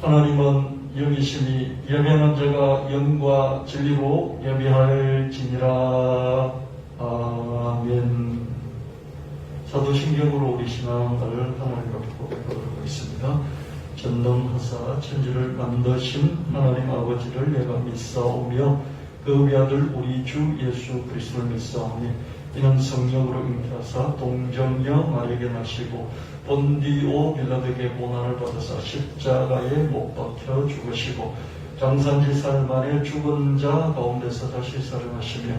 하나님은 영이심이 예배하는 자가 영과 진리로 예배할지니라. 아멘. 사도신경으로 우리 신앙을 하나님 앞에 고백하고 있습니다. 전능하사 천지를 만드신 하나님 아버지를 내가 믿사오며 그 외아들 우리 주 예수 그리스도를 믿사오니 이는 성령으로 잉태하사 동정녀 마리아에게 나시고 본디오 빌라도에게 고난을 받으사 십자가에 못 박혀 죽으시고 장산지 사흘 만에 죽은 자 가운데서 다시 살아나시며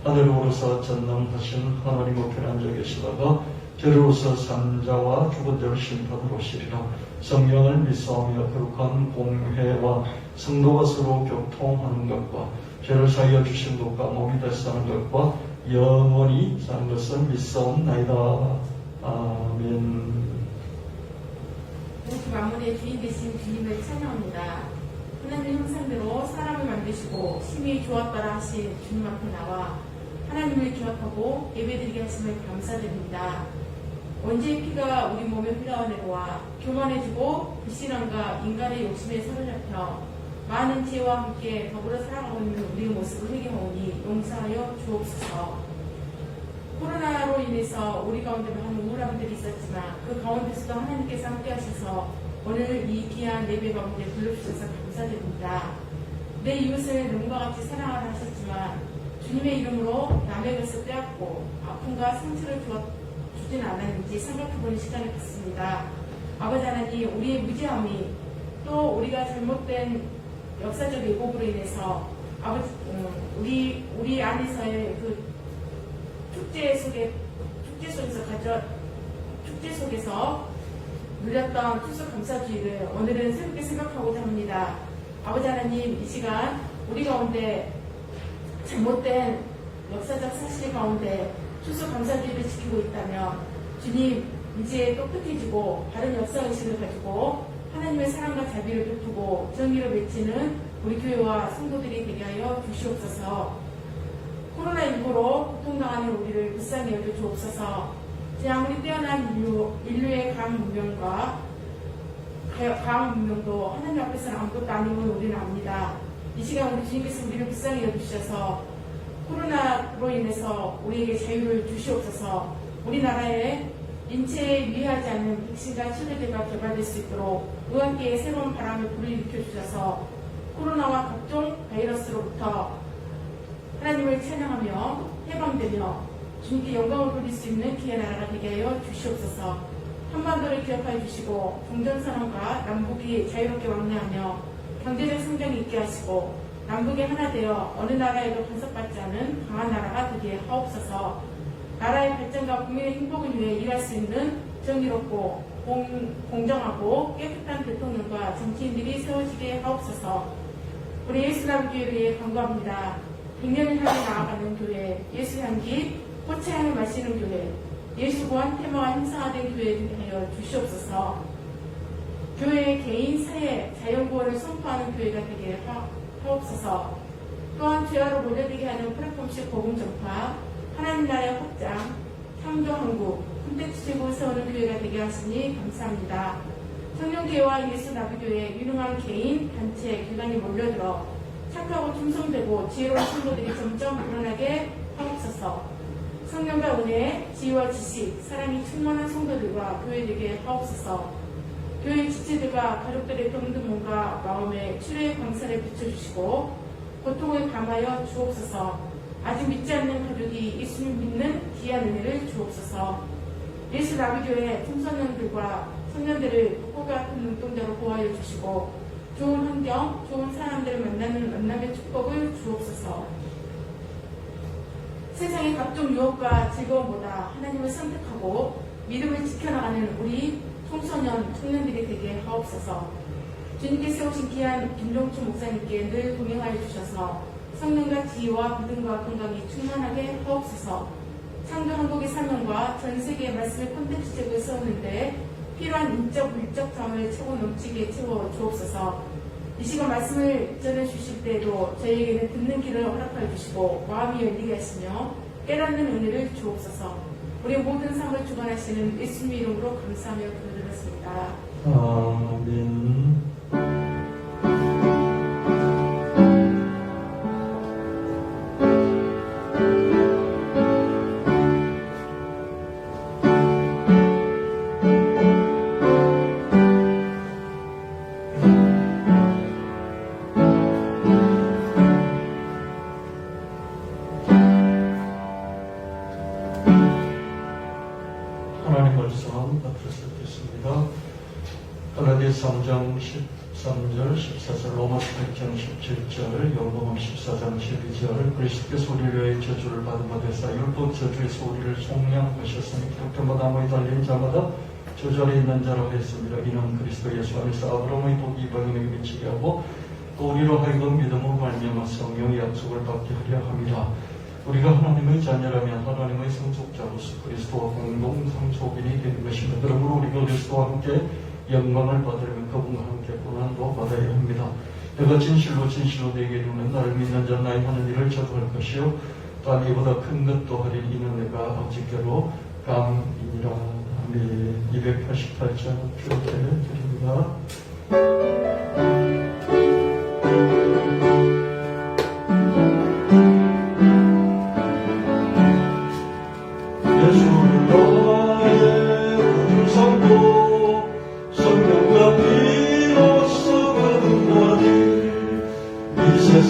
하늘로 오르사 전능하신 하나님 우편에 앉아 계시다가 저리로서 산자와 죽은 자를 심판으로 오시리라. 성령을 믿사오며 거룩한 공회와 성도가 서로 교통하는 것과 죄를 사하여 주신 것과 몸이 다시 사는 것과 영원히 사는 것을 믿사옵나이다. 아멘. 모두 만물의 주인 되신 주님을 찬양합니다. 하나님 형상대로 사람을 만드시고 심히 좋았더라 하신 주님 앞에 나와 하나님을 기억하고 예배드리게 하심을 감사드립니다. 원죄의 피가 우리 몸에 흘러내려와 교만해지고 불신앙과 인간의 욕심에 사로잡혀 많은 죄와 함께 더불어 살아가고 있는 우리의 모습을 회개하오니 용서하여 주옵소서. 코로나로 인해서 우리 가운데 많은 우울함들이 있었지만 그 가운데서도 하나님께서 함께 하셔서 오늘 이 귀한 예배 가운데 불러주셔서 감사드립니다. 내 이웃을 눈과 같이 사랑하라 하셨지만 주님의 이름으로 남의 것을 빼앗고 아픔과 상처를 주진 않았는지 생각해보는 시간을 갖습니다. 아버지 하나님, 우리의 무지함이 또 우리가 잘못된 역사적 왜곡으로 인해서 아버지 우리 안에서의 그 축제 속에서 누렸던 추수감사주의를 오늘은 새롭게 생각하고자 합니다. 아버지 하나님, 이 시간 우리 가운데 잘못된 역사적 사실 가운데 추수감사주의를 지키고 있다면 주님, 이제 똑똑해지고 바른 역사의식을 가지고 하나님의 사랑과 자비를 베푸고 정의를 외치는 우리 교회와 성도들이 되게 하여 주시옵소서. 코로나19로 고통당하는 우리를 불쌍히 여겨 주옵소서. 제 아무리 뛰어난 인류의 과학 문명도 하나님 앞에서는 아무것도 아님을 우리는 압니다. 이 시간 우리 주님께서 우리를 불쌍히 여주셔서 코로나로 인해서 우리에게 자유를 주시옵소서. 우리나라에 인체에 유해하지 않는 백신과 치료제가 개발될 수 있도록 의학계의 새로운 바람을 불러일으켜 주셔서 코로나와 각종 바이러스로부터 하나님을 찬양하며 해방되며 주님께 영광을 돌릴 수 있는 귀한 나라가 되게 하여 주시옵소서. 한반도를 기억하여 주시고 종전선언과 남북이 자유롭게 왕래하며 경제적 성장이 있게 하시고 남북이 하나 되어 어느 나라에도 간섭받지 않은 강한 나라가 되게 하옵소서. 나라의 발전과 국민의 행복을 위해 일할 수 있는 정의롭고 공정하고 깨끗한 대통령과 정치인들이 세워지게 하옵소서. 우리 예수남 교회를 위해 간구합니다. 100년을 향해 나아가는 교회, 예수 향기, 꽃의 향을 마시는 교회, 예수 구원 테마가 형상화된 교회 되게 하여 주시옵소서. 교회의 개인, 사회, 자연구원을 선포하는 교회가 되게 하옵소서. 또한 죄와로 몰려들게 하는 플랫폼식 복음 전파, 하나님 나라의 확장, 창조 한국, 콘텐츠 제국을 세우는 교회가 되게 하시니 감사합니다. 청년교회와 예수 나비교회 유능한 개인, 단체, 기관이 몰려들어 착하고 충성되고 지혜로운 성도들이 점점 늘어나게 하옵소서. 성령과 은혜, 지혜와 지식, 사랑이 충만한 성도들과 교회 되게 하옵소서. 교회 지체들과 가족들의 병든 몸과 마음에 치료의 광선을 비춰주시고 고통을 감하여 주옵소서. 아직 믿지 않는 가족이 예수님 믿는 귀한 은혜를 주옵소서. 예수 나비교회 청소년들과 청년들을 폭포 같은 눈동자로 보호하여 주시고 좋은 환경, 좋은 사람들을 만나는 만남의 축복을 주옵소서. 세상의 각종 유혹과 즐거움보다 하나님을 선택하고 믿음을 지켜나가는 우리 청소년, 청년들이 되게 하옵소서. 주님께 세우신 귀한 김종춘 목사님께 늘 동행하여 주셔서 성령과 지혜와 믿음과 건강이 충만하게 하옵소서. 창조 한국의 사명과 전 세계의 말씀을 콘텐츠 제국에 세우는데 필요한 인적, 물적 자원을 채워 넘치게 채워 주옵소서. 이 시간 말씀을 전해주실 때에도 저희에게는 듣는 길을 허락하여 주시고 마음이 열리게 하시며 깨닫는 은혜를 주옵소서. 우리 모든 삶을 주관하시는 예수님 이름으로 감사하며 기도드렸습니다. 아멘. 갈라디아 3장 13절, 14절, 로마서 8장 17절, 요한복음 14장 12절, 그리스도께서 우리를 위하여 저주를 받은 바 되사 율법 저주에서 우리를 속량하셨으니 기록된 나무에 달린 자마다 저주 아래 있는 자라고 했습니다. 이는 그리스도 예수 안에서 아브라함의 복이 이방인에게 미치게 하고 또 우리로 하여금 믿음으로 말미암아 성령의 약속을 받게 하려 함이라. 우리가 하나님의 자녀라면 하나님의 상속자로서 그리스도와 공동 상속인이 되는 것입니다. 그러므로 우리가 그리스도와 함께 영광을 받으려면 그분과 함께 고난도 받아야 합니다. 내가 진실로 내게 이루는 나를 믿는 자 나의 하는 일을 저도 할 것이요 또한 이보다 큰 것도 하리니 이는 내가 아버지께로 감이니라. 아멘. 288장 교태 드립니다.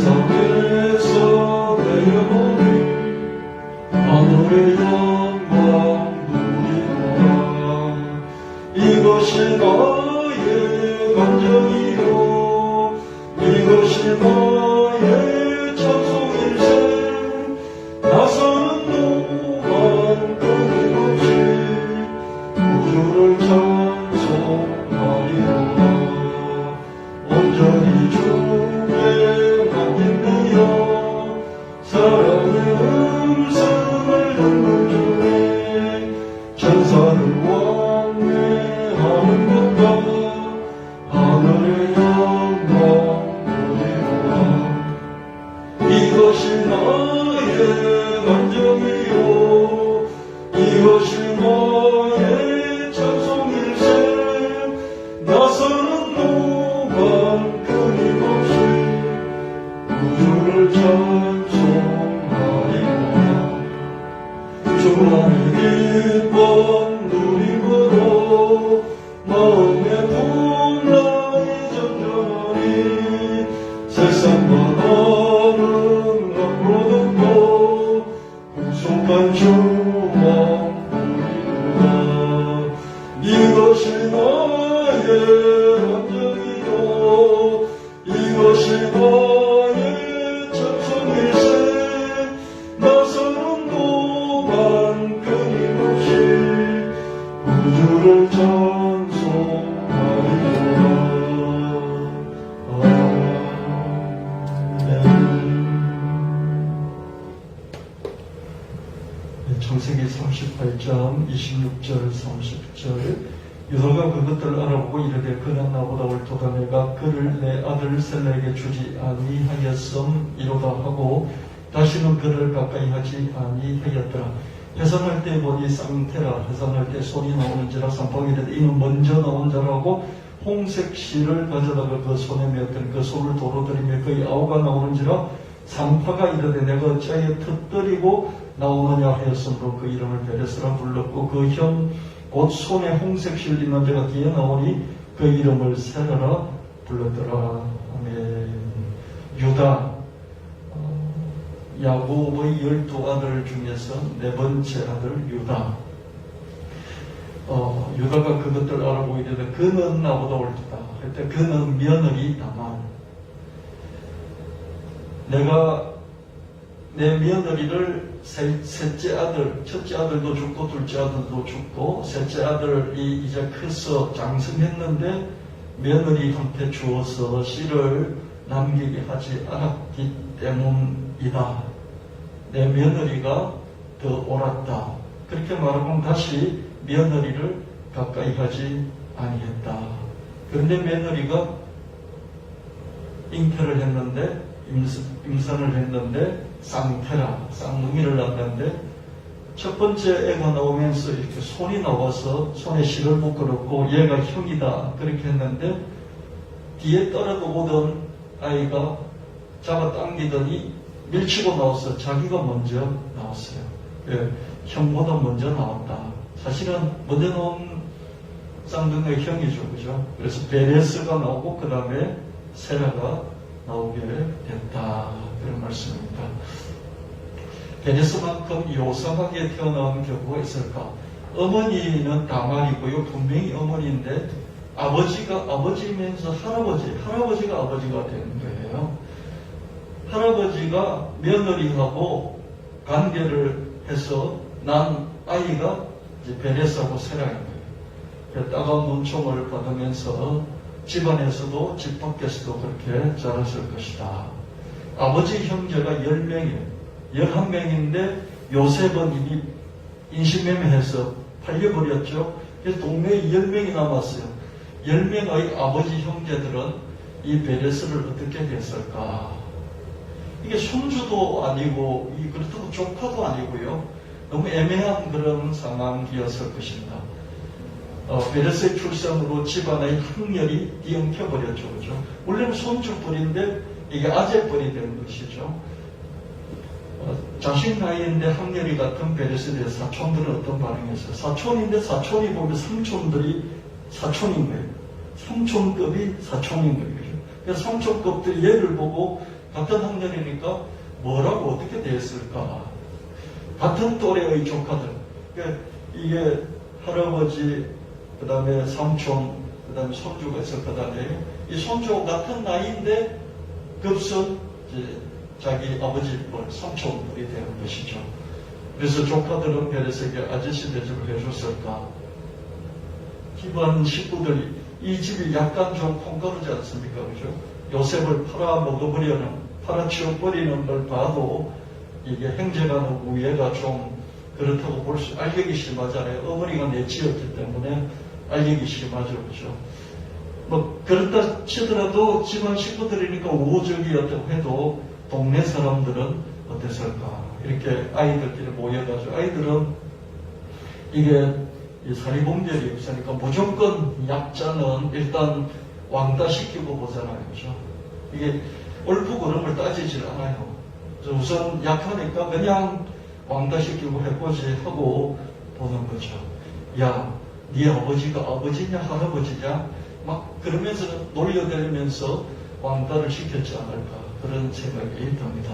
세상에서 내려오니 하늘의 영광 누리노라. 이것이 나의 감정이요 이것이 나의 찬송일세. 나서는 동안 끊임없이 우주를 찬송하리로다. 온전히 주께 사랑의 음성을 듣는 중에 천사를 왕래하는 것과 하늘의 영광 누리노라. 이것이 나의 감정이요 이것이 나의 찬송일세. 나서는 동안 끊임없이 우주를 찬송하리로다. 주 안에 기쁨 누림으로 마음의 풍랑이 전전하니 세상과 다른 앞으로 듣고 구속한 주만 누리노라. 이것이 나의 감정이요 이것이 나의 찬송일세. 나서는 동안 끊임없이 우주를 찬송하리로다. 창세기 38장 26절 30절. 유다가 그것들을 알아보고 이르되 그는 나보다 옳도다. 내가 그를 내 아들 셀라에게 주지 아니하였음이로다 하고 다시는 그를 가까이 하지 아니하였더라. 해산할 때 보니 쌍테라. 해산할 때 손이 나오는지라. 상방이 이르되 이는 먼저 나온 자라고 홍색 실을 가져다가 그 손에 메었더니 그 손을 도로 들이며 그의 아우가 나오는지라. 상파가 이르되 내가 어찌하여 텄더리고 나오느냐 하였으므로 그 이름을 베레스라 불렀고 그 형 곧 손에 홍색 실 있는 자가 뒤에 나오니 그 이름을 세라라 불렀더라. 아멘. 유다, 야곱의 12아들 중에서 4번째 아들 유다. 유다가 그것들 알아보게 되되 그는 나보다 옳다. 그때 그는 며느리 다만 내가 내 며느리를 셋째 아들, 첫째 아들도 죽고 둘째 아들도 죽고 셋째 아들이 이제 커서 장성했는데 며느리한테 주어서 씨를 남기게 하지 않았기 때문이다. 내 며느리가 더 옳았다. 그렇게 말하면 다시 며느리를 가까이 하지 아니했다. 그런데 며느리가 잉태를 했는데 임산을 했는데 쌍테라, 쌍둥이를 낳았는데 첫 번째 애가 나오면서 이렇게 손이 나와서 손에 실을 묶어놓고 얘가 형이다 그렇게 했는데 뒤에 떨어져 오던 아이가 잡아당기더니 밀치고 나와서 자기가 먼저 나왔어요. 예, 형보다 먼저 나왔다. 사실은 먼저 나온 쌍둥이가 형이죠, 그죠? 그래서 베레스가 나오고 그 다음에 세라가 나오게 됐다. 그런 말씀입니다. 베레스만큼 요상하게 태어나온 경우가 있을까? 어머니는 다말이고요. 분명히 어머니인데 아버지면서 할아버지가 아버지가 되는 거예요. 할아버지가 며느리하고 관계를 해서 난 아이가 이제 베레스하고 세라인 거예요. 따가운 눈총을 받으면서 집안에서도 집 밖에서도 그렇게 자랐을 것이다. 아버지 형제가 10명이에요. 11명인데 요셉은 이미 인신매매해서 팔려버렸죠. 그래서 동네에 10명이 남았어요. 10명의 아버지 형제들은 이 베레스를 어떻게 됐을까? 이게 손주도 아니고 그렇다고 조카도 아니고요. 너무 애매한 그런 상황이었을 것입니다. 베레스의 출생으로 집안의 학렬이 뒤엉켜버렸죠. 그죠? 원래는 손주뻘인데 이게 아재뻘이 된 것이죠. 자신 나이인데 학렬이 같은 베레스에 대해 사촌들은 어떤 반응이었어요? 사촌인데 사촌이 보면 삼촌들이 사촌인 거예요. 삼촌급이 사촌인 거예요. 그래서 삼촌급들이 얘를 보고 같은 학년이니까 뭐라고 어떻게 됐을까? 같은 또래의 조카들. 그러니까 이게 할아버지, 그 다음에 삼촌, 그 다음에 손주가 있을 거다네요. 이 손주 같은 나이인데 급선 자기 아버지 뻘, 삼촌들이 되는 것이죠. 그래서 조카들은 베레스에게 아저씨 대접을 해줬을까? 집안 식구들이 이 집이 약간 좀 콩가루지 않습니까? 그죠? 요셉을 팔아치워버리는 걸 봐도 이게 행제가는 우애가 좀 그렇다고 볼 수, 알격이 심하잖아요. 어머니가 내치였기 때문에 알격이 심하죠. 그죠? 뭐, 그렇다 치더라도 집안 식구들이니까 우호적이었다고 해도 동네 사람들은 어땠을까? 이렇게 아이들끼리 모여가지고, 아이들은 이게 사리봉절이 없으니까 무조건 약자는 일단 왕따시키고 보잖아요. 그죠? 이게 옳고 그름을 따지질 않아요. 그래서 우선 약하니까 그냥 왕따시키고 해보지 하고 보는 거죠. 야, 네 아버지가 아버지냐 할아버지냐 막 그러면서 놀려대면서 왕따를 시켰지 않을까 그런 생각이 듭니다.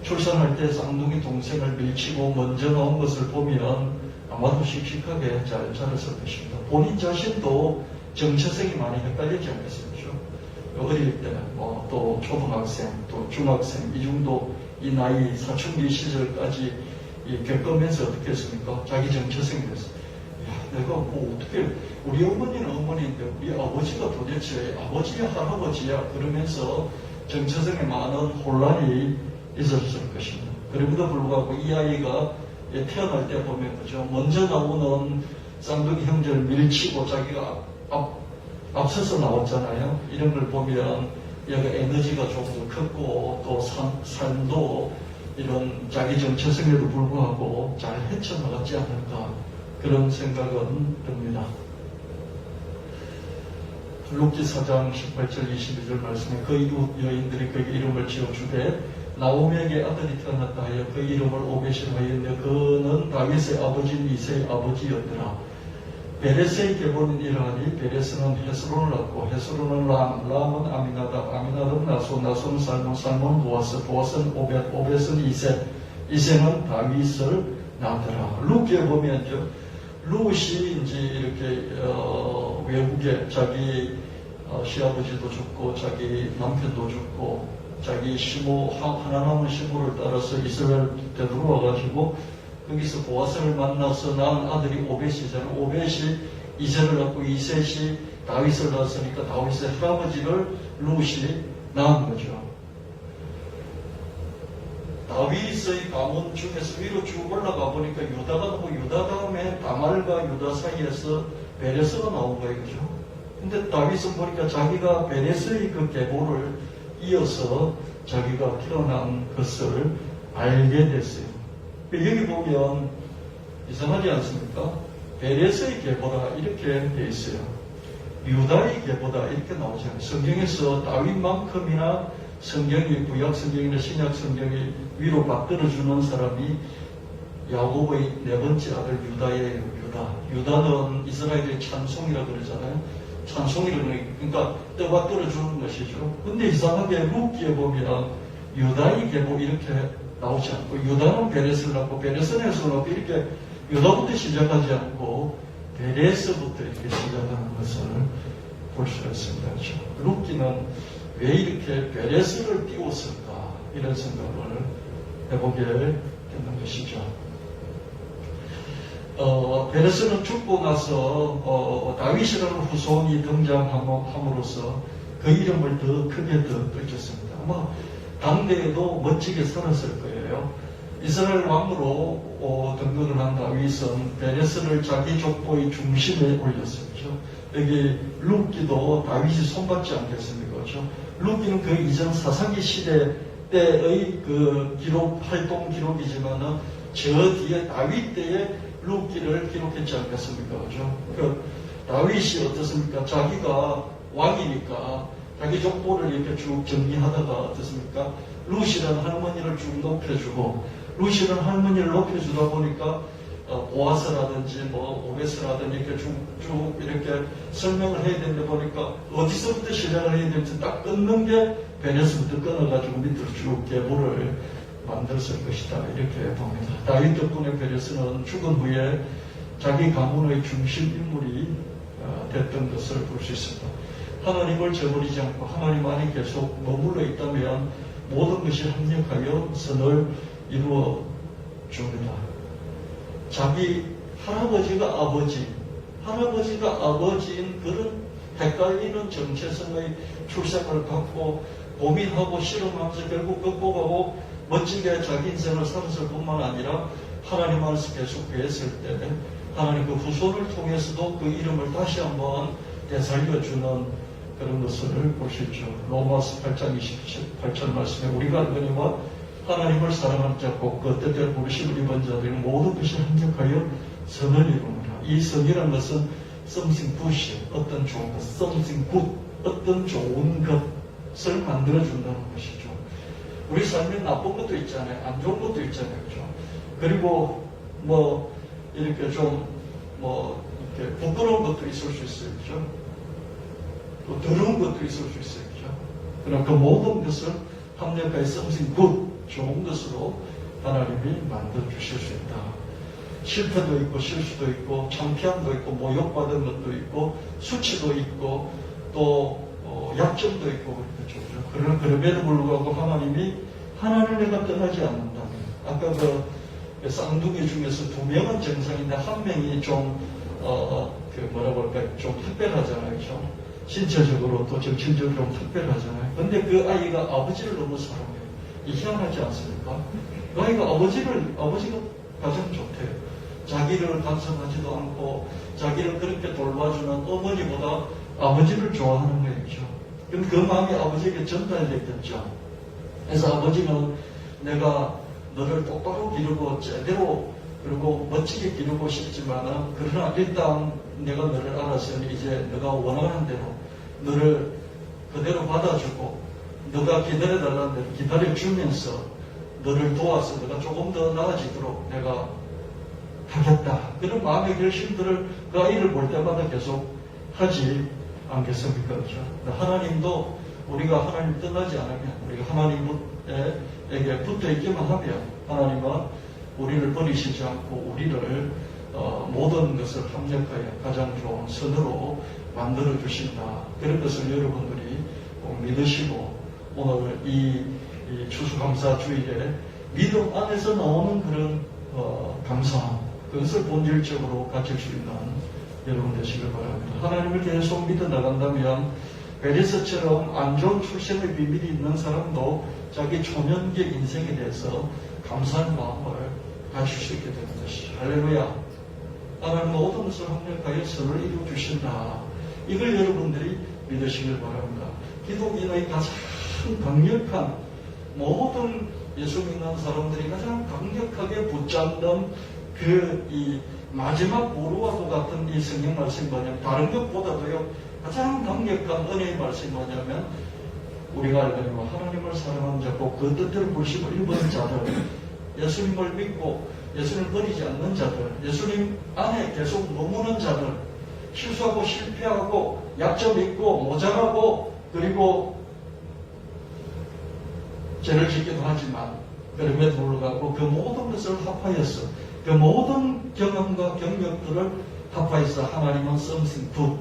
출산할 때 쌍둥이 동생을 밀치고 먼저 나온 것을 보면 아마도 씩씩하게 잘 자랐을 것입니다. 본인 자신도 정체성이 많이 헷갈리지 않겠습니까? 어릴 때, 또 초등학생, 또 중학생, 이 정도 이 나이 사춘기 시절까지 겪으면서 어떻게 했습니까? 자기 정체성이 됐어요. 야, 내가 뭐 어떻게, 우리 어머니는 어머니인데 우리 아버지가 도대체 아버지야 할아버지야 그러면서 정체성에 많은 혼란이 있었을 것입니다. 그럼에도 불구하고 이 아이가 태어날 때 보면 그죠? 먼저 나오는 쌍둥이 형제를 밀치고 자기가 앞서서 나왔잖아요. 이런 걸 보면 얘가 에너지가 좀 더 컸고 또 삶도 이런 자기 정체성에도 불구하고 잘 헤쳐나갔지 않을까 그런 생각은 듭니다. 룻기 4장 18절 22절 말씀에 그 이웃 여인들이 그에게 이름을 지어주되 나오미에게 아들이 태어났다 하여 그 이름을 오벳이라 하였는데 그는 다윗의 아버지인 이새의 아버지였더라. 베레스의 계보는 이러하니 베레스는 헤스론을 낳고 헤스론은 람은 아미나답, 아미나답은 나손, 나손은 살몬, 살몬은 보아스, 보아스는 오벳, 오벳은 이새, 이새는 다윗을 낳더라. 룻기에 보면 룻이 이제 이렇게 외국에 자기 시아버지도 죽고 자기 남편도 죽고 자기 시모 하나 남은 시모를 따라서 이스라엘 되돌아와가지고 거기서 보아스를 만나서 낳은 아들이 오벳이잖아요. 오벳이 이새를 낳고 이셋이 다윗을 낳았으니까 다윗의 할아버지를 룻이 낳은 거죠. 다윗의 가문 중에서 위로 쭉 올라가 보니까 유다가 나오고 유다 다음에 다말과 유다 사이에서 베레스가 나온 거예요. 그죠? 근데 다윗은 보니까 자기가 베레스의 그 계보를 이어서 자기가 태어난 것을 알게 됐어요. 여기 보면 이상하지 않습니까? 베레스의 계보다 이렇게 돼 있어요. 유다의 계보다 이렇게 나오지 않아요. 성경에서 다윗만큼이나 성경이 구약 성경이나 신약 성경이 위로 받들어주는 사람이 야곱의 네 번째 아들 유다예요. 유다는 이스라엘의 찬송이라 그러잖아요. 찬송이라는 그러니까 떠받들어주는 것이죠. 근데 이상하게 룻기에 보면 유다의 계보 이렇게 나오지 않고 유다는 베레스를 낳고 베레스는 헤스론을 낳고 이렇게 유다부터 시작하지 않고 베레스부터 이렇게 시작하는 것을 볼 수가 있습니다. 룻기는 왜 이렇게 베레스를 띄웠을까 이런 생각을 해보게 되는 것이죠. 베레스는 죽고 나서 다윗이라는 후손이 등장함으로써 그 이름을 더 크게 떠있습니다. 아마 당대에도 멋지게 살았을 거예요. 이스라엘 왕으로 등극을 한 다윗은 베레스를 자기 족보의 중심에 올렸었죠. 여기 룻기도 다윗이 손받지 않겠습니까? 그렇죠? 룻기는 그 이전 사사기 시대 때의 그 기록, 활동 기록이지만은 저 뒤에 다윗 때의 룻기를 기록했지 않겠습니까? 그렇죠? 그 다윗이 어떻습니까? 자기가 왕이니까 자기 족보를 이렇게 쭉 정리하다가 어떻습니까? 룻이라는 할머니를 쭉 높여주고 룻이라는 할머니를 높여주다 보니까 보아스라든지 뭐 오베스라든지 이렇게 쭉 이렇게 설명을 해야 되는데 보니까 어디서부터 시작을 해야 될지 딱 끊는 게 베네스부터 끊어가지고 밑으로 쭉 계보를 만들었을 것이다 이렇게 봅니다. 다윗 덕분에 베레스는 죽은 후에 자기 가문의 중심 인물이 됐던 것을 볼 수 있습니다. 하나님을 저버리지 않고 하나님 안에 계속 머물러 있다면 모든 것이 합력하여 선을 이루어 줍니다. 자기 할아버지가 아버지인 그런 헷갈리는 정체성의 출생을 갖고 고민하고 실험하면서 결국 극복하고 멋지게 자기 인생을 살았을 뿐만 아니라 하나님 안에서 계속 구했을 때 하나님 그 후손을 통해서도 그 이름을 다시 한번 되살려주는 그런 것을 볼 수 있죠. 로마서 8장 28절 말씀에 우리가 알거니와 하나님을 사랑하는 자 곧 그 뜻대로 부르심을 입은 자들은 모든 것이 합력하여 선을 이루느라. 이 선이라는 것은 something good, 어떤 좋은 것, something good, 어떤 좋은 것을 만들어준다는 것이죠. 우리 삶에 나쁜 것도 있잖아요. 안 좋은 것도 있잖아요. 그렇죠? 그리고 뭐 이렇게 좀 이렇게 부끄러운 것도 있을 수 있어요. 그렇죠? 또 더러운 것도 있을 수 있어요. 그렇죠? 그럼 그 모든 것을 합력하여 something good, 좋은 것으로 하나님이 만들어주실 수 있다. 실패도 있고 실수도 있고 창피함도 있고 모욕받은 것도 있고 수치도 있고 또 약점도 있고 그렇죠. 그러나 그럼에도 불구하고 하나님을 내가 떠나지 않는다면 아까 그 쌍둥이 중에서 2명은 정상인데 1명이 좀 뭐라고 할까 좀 특별하잖아요. 그렇죠? 신체적으로 또 정신적으로 좀 특별하잖아요. 근데 그 아이가 아버지를 너무 사랑해요. 희한하지 않습니까? 그 아이가 아버지가 가장 좋대요. 자기를 간섭하지도 않고 자기를 그렇게 돌봐주는 어머니보다 아버지를 좋아하는 거죠. 그럼 그 마음이 아버지에게 전달됐겠죠. 그래서 아버지는 내가 너를 똑바로 기르고 제대로 그리고 멋지게 기르고 싶지만은 그러나 일단 내가 너를 알았으니 이제 너가 원하는 대로 너를 그대로 받아주고 너가 기다려달라는 대로 기다려주면서 너를 도와서 너가 조금 더 나아지도록 내가 하겠다. 그런 마음의 결심들을 그 아이를 볼 때마다 계속 하지 않겠습니까? 그렇죠? 하나님도 우리가 하나님 떠나지 않으면 우리가 하나님에게 붙어 있기만 하면 하나님은 우리를 버리시지 않고 우리를 모든 것을 합력하여 가장 좋은 선으로 만들어 주신다. 그런 것을 여러분들이 꼭 믿으시고 오늘 이 추수감사주일에 믿음 안에서 나오는 그런 감사함 그것을 본질적으로 가질 수 있는 여러분 되시길 바랍니다. 하나님을 계속 믿어 나간다면 베레스처럼 안 좋은 출생의 비밀이 있는 사람도 자기 초년기 인생에 대해서 감사한 마음을 가질 수 있게 되는 것이 할렐루야. 하나님 모든 것을 합력하여 선을 이루어 주신다. 이걸 여러분들이 믿으시길 바랍니다. 기독인의 가장 강력한 모든 예수 믿는 사람들이 가장 강력하게 붙잡는 이 마지막 보루와도 같은 이 성경 말씀이 뭐냐면 다른 것보다도요 가장 강력한 은혜의 말씀이 뭐냐면 우리가 알거니와 하나님을 사랑하는 자고 그 뜻대로 부르심을 입은 자들 예수님을 믿고 예수님을 버리지 않는 자들 예수님 안에 계속 머무는 자들 실수하고 실패하고 약점 있고 모자라고 그리고 죄를 짓기도 하지만 그럼에도 불구하고 그 모든 것을 합하여서 그 모든 경험과 경력들을 타파에서 하나님은 something good,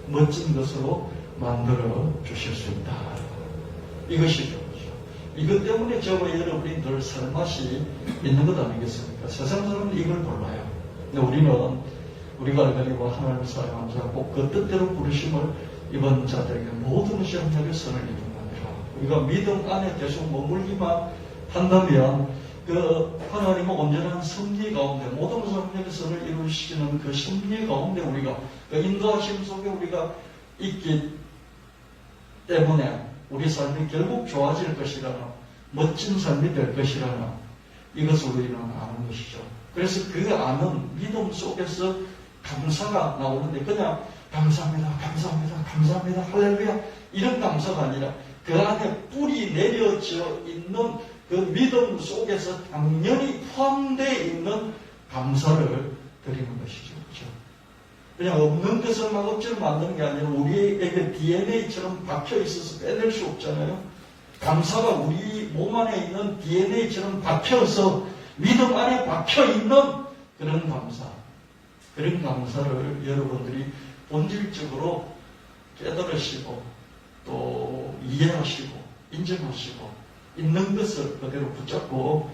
멋진 것으로 만들어 주실 수 있다. 이것이죠. 이것 때문에 저와 여러분이 늘 살맛이 있는 것 아니겠습니까? 세상 사람은 이걸 몰라요. 근데 우리는 우리가 알거니와 하나님을 사랑하는 자, 꼭 그 뜻대로 부르심을 입은 자들에게 모든 시험자의 선을 이룬다니라. 우리가 믿음 안에 계속 머물기만 한다면 그 하나님은 온전한 섭리 가운데 모든 사람에게 선을 이루시는 그 섭리 가운데 우리가 그 인도하심 속에 우리가 있기 때문에 우리 삶이 결국 좋아질 것이라는 멋진 삶이 될 것이라는 이것을 우리는 아는 것이죠. 그래서 그 아는 믿음 속에서 감사가 나오는데 그냥 감사합니다, 감사합니다, 감사합니다, 할렐루야 이런 감사가 아니라 그 안에 뿌리 내려져 있는 그 믿음 속에서 당연히 포함되어 있는 감사를 드리는 것이죠. 그렇죠? 그냥 없는 것을 막 억지로 만드는 게 아니라 우리에게 DNA처럼 박혀 있어서 빼낼 수 없잖아요. 감사가 우리 몸 안에 있는 DNA처럼 박혀서 믿음 안에 박혀 있는 그런 감사. 그런 감사를 여러분들이 본질적으로 깨달으시고 또 이해하시고 인정하시고 있는 것을 그대로 붙잡고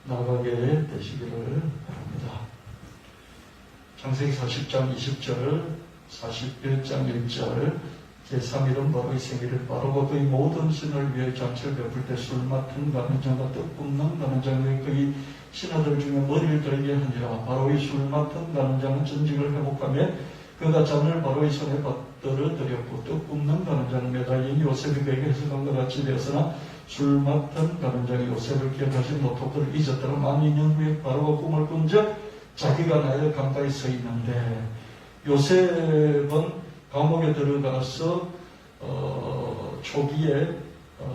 나가게 되시기를 바랍니다. 창세기 40장 20절, 41장 1절, 제3일은 바로의 생일을 바로가 그의 모든 신을 위해 잔치를 베풀 때 술 맡은 가는 장과 떡 굽는 가는 장에 그의 신하들 중에 머리를 들게 하니라. 바로의 술 맡은 가는 장은 전직을 회복하며 그가 잔을 바로의 손에 받들어 드렸고 떡 굽는 가는 장은 매달린 요셉이 그에게 해석한 것 같이 되었으나 술 맡은 가는 장이 요셉을 기억하지 못하고 그를 잊었더라. 많이 년 후에 바로가 꿈을 꾼적 자기가 나의 가까이 서 있는데 요셉은 감옥에 들어가서 초기에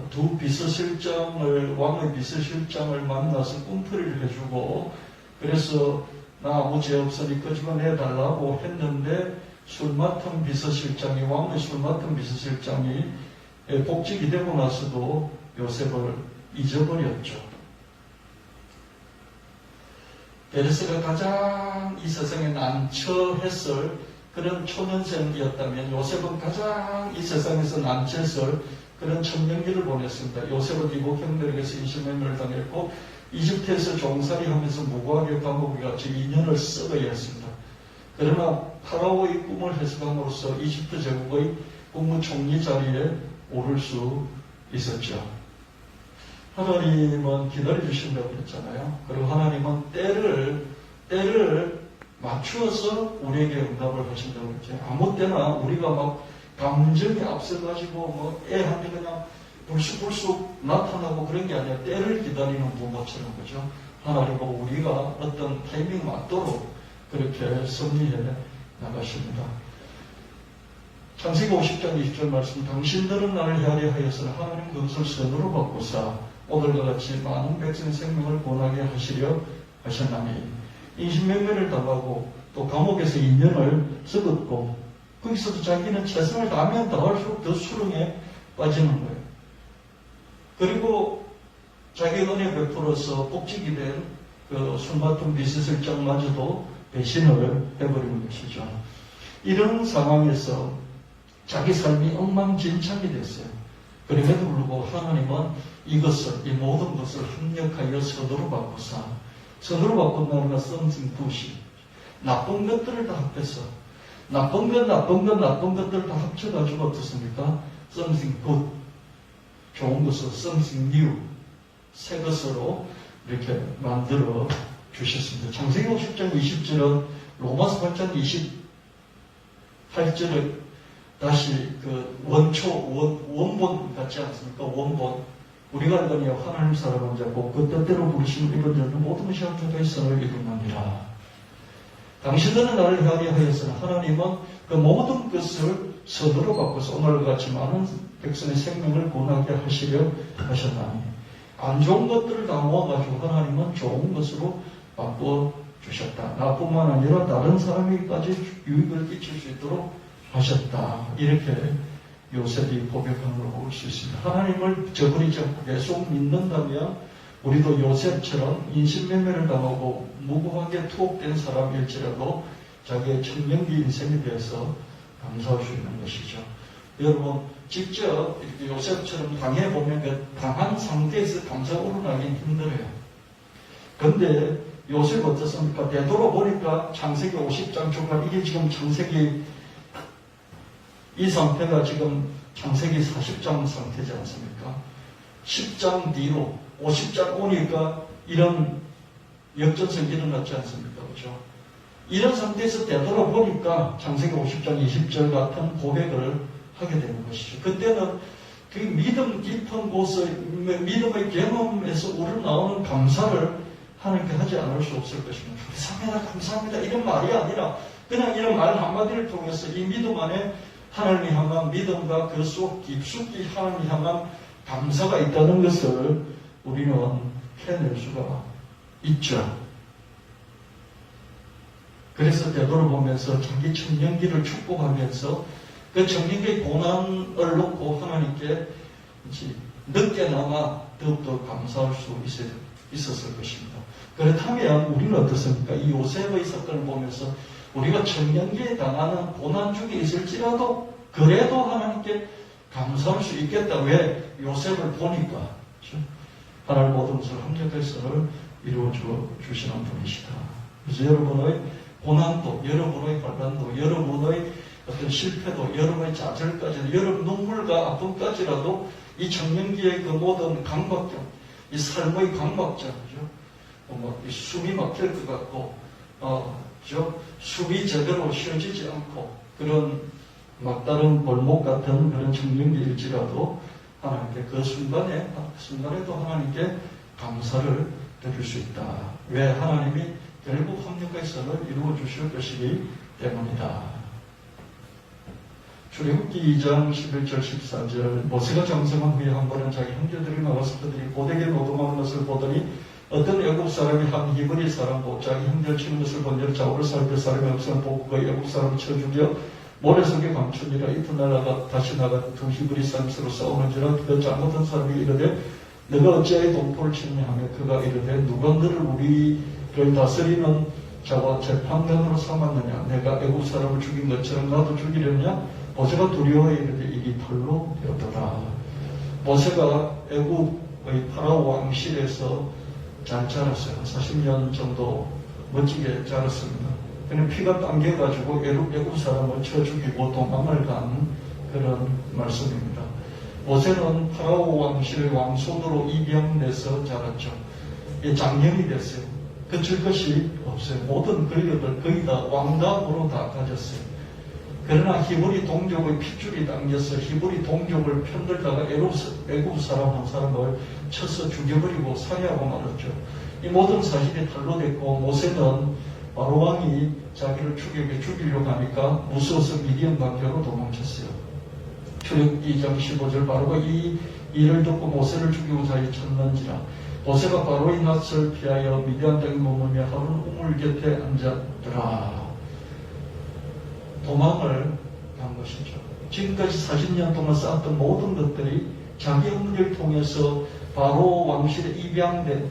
두 비서실장을 왕의 비서실장을 만나서 꿈풀이를 해주고 그래서 나 아무 죄 없으니 끄집어내달라고 했는데 술 맡은 비서실장이 왕의 술 맡은 비서실장이 복직이 되고 나서도 요셉을 잊어버렸죠. 베레스가 가장 이 세상에 난처했을 그런 초년생이었다면 요셉은 가장 이 세상에서 난처했을 그런 청년기를 보냈습니다. 요셉은 이국 형들에게서 20년을 당했고 이집트에서 종살이 하면서 무고하게 감옥에 갇혀 2년을 썩어야 했습니다. 그러나 파라오의 꿈을 해석함으로써 이집트 제국의 국무총리 자리에 오를 수 있었죠. 하나님은 기다려주신다고 그랬잖아요. 그리고 하나님은 때를 맞추어서 우리에게 응답을 하신다고 그랬죠. 아무 때나 우리가 막 감정이 앞서가지고 애한테 그냥 불쑥불쑥 나타나고 그런 게 아니라 때를 기다리는 부모처럼 그죠. 하나님은 우리가 어떤 타이밍 맞도록 그렇게 섭리해 나가십니다. 창세기 50장 20절 말씀 당신들은 나를 헤아려 하였으나 하나님 그것을 선으로 바꾸사 오늘과 같이 많은 백성의 생명을 권하게 하시려 하셨나니 인신매매를 당하고 또 감옥에서 2년을 썩었고 거기서도 자기는 최선을 다하면 다할수록 더 수렁에 빠지는 거예요. 그리고 자기 은혜 베풀어서 복직이 된 그 술 맡은 비서실장마저도 배신을 해버리는 것이죠. 이런 상황에서 자기 삶이 엉망진창이 됐어요. 그럼에도 불구하고 하나님은 이 모든 것을 합력하여 선으로 바꾸사. 선으로 바꾼다는 것은 something good. 나쁜 것들을 다 합해서 나쁜 것들을 다 합쳐가지고 어떻습니까? something good. 좋은 것을 something new. 새 것으로 이렇게 만들어 주셨습니다. 창세기 50장 20절은 로마서 8장 28절을 다시 그 원본 같지 않습니까? 원본. 우리가 알거니와 하나님 사랑하는 자고 그 뜻대로 부르시는 이런 자는 모든 것이 합쳐져 선을 이루느니라. 당신들은 나를 헤아려 하였으나 하나님은 그 모든 것을 선으로 바꿔서 오늘과 같이 많은 백성의 생명을 권하게 하시려 하셨나니 안 좋은 것들을 다 모아가지고 하나님은 좋은 것으로 바꿔주셨다. 나뿐만 아니라 다른 사람에게까지 유익을 끼칠 수 있도록 하셨다. 이렇게 요셉이 고백하는 걸 볼 수 있습니다. 하나님을 저버리지 않고 계속 믿는다면 우리도 요셉처럼 인신매매를 당하고 무고하게 투옥된 사람일지라도 자기의 청년기 인생에 대해서 감사할 수 있는 것이죠. 여러분, 직접 이렇게 요셉처럼 당해보면 그 당한 상태에서 감사가 우러나긴 힘들어요. 근데 요셉 어떻습니까? 되돌아보니까 창세기 50장 중간, 이게 지금 창세기, 이 상태가 지금 창세기 40장 상태지 않습니까? 10장 뒤로 50장 오니까 이런 역전성이 일어났지 않습니까? 그렇죠? 이런 상태에서 되돌아보니까 창세기 50장 20절 같은 고백을 하게 되는 것이죠. 그때는 그 믿음 깊은 곳의 믿음의 경험에서 우러나오는 감사를 하나님께 하지 않을 수 없을 것입니다. 감사합니다, 감사합니다. 이런 말이 아니라 그냥 이런 말 한마디를 통해서 이 믿음 안에 하나님이 향한 믿음과 그 속 깊숙이 하나님이 향한 감사가 있다는 것을 우리는 캐낼 수가 있죠. 그래서 되돌아보면서 자기 청년기를 축복하면서 그 청년기의 고난을 놓고 하나님께 늦게나마 더욱더 감사할 수 있었을 것입니다. 그렇다면 우리는 어떻습니까? 이 요셉의 사건을 보면서 우리가 청년기에 당하는 고난 중에 있을지라도 그래도 하나님께 감사할 수 있겠다. 왜? 요셉을 보니까 그렇죠? 하나님 모든 것을 합력해서를 이루어줘 주시는 분이시다. 그래서 여러분의 고난도, 여러분의 환난도, 여러분의 어떤 실패도, 여러분의 좌절까지도, 여러분 눈물과 아픔까지라도 이 청년기의 그 모든 강박점, 이 삶의 강박점, 그죠? 숨이 막힐 것 같고, 숨이 제대로 쉬어지지 않고, 그런 막다른 골목 같은 그런 청년기일지라도 하나님께 그 순간에도 하나님께 감사를 드릴 수 있다. 왜? 하나님이 결국 합력해서를 이루어 주실 것이기 때문이다. 출애굽기 2장 11절 14절 모세가 장성한 후에 한 번은 자기 형제들이 나와서 그들이 고되게 노동하는 것을 보더니 어떤 애국 사람이 한 히브리 사람도 자기 형제를 치는 것을 본즉 좌우를 살필 사람이 없으면 보고 그 애국 사람을 쳐 죽여 모래 속에 감추니라. 이튿날 다시 나가 두 히브리 사람 서로 싸우는지라. 그 잘못한 사람이 이르되 너가 어찌하여 동포를 치느냐 하며 그가 이르되 누가 너를 우리를 다스리는 자와 재판관으로 삼았느냐. 내가 애국 사람을 죽인 것처럼 나도 죽이려냐. 모세가 두려워해 이르되 이리 돌로 되었더라. 모세가 애국의 파라오 왕실에서 잘 자랐어요. 40년 정도 멋지게 자랐습니다. 그냥 피가 당겨가지고 애국 사람을 쳐 죽이고 도망을 간 그런 말씀입니다. 모세는 파라오 왕실의 왕손으로 입양돼서 자랐죠. 장년이 됐어요. 그칠 것이 없어요. 모든 권력을 거의 다 왕답으로 다 가졌어요. 그러나 히브리 동족의 핏줄이 당겨서 히브리 동족을 편들다가 애국 사람 한 사람을 쳐서 죽여버리고 살해하고 말았죠. 이 모든 사실이 탄로됐고 모세는 바로 왕이 자기를 죽이려고 하니까 무서워서 미디안 강교로 도망쳤어요. 출애굽기 2장 15절 바로가 이 일을 듣고 모세를 죽이고 자기 쳤는지라. 모세가 바로의 낯을 피하여 미디안 땅에 머물며 하루는 우물 곁에 앉았더라. 도망을 간 것이죠. 지금까지 40년 동안 쌓았던 모든 것들이 자기 형제를 통해서 바로 왕실에 입양된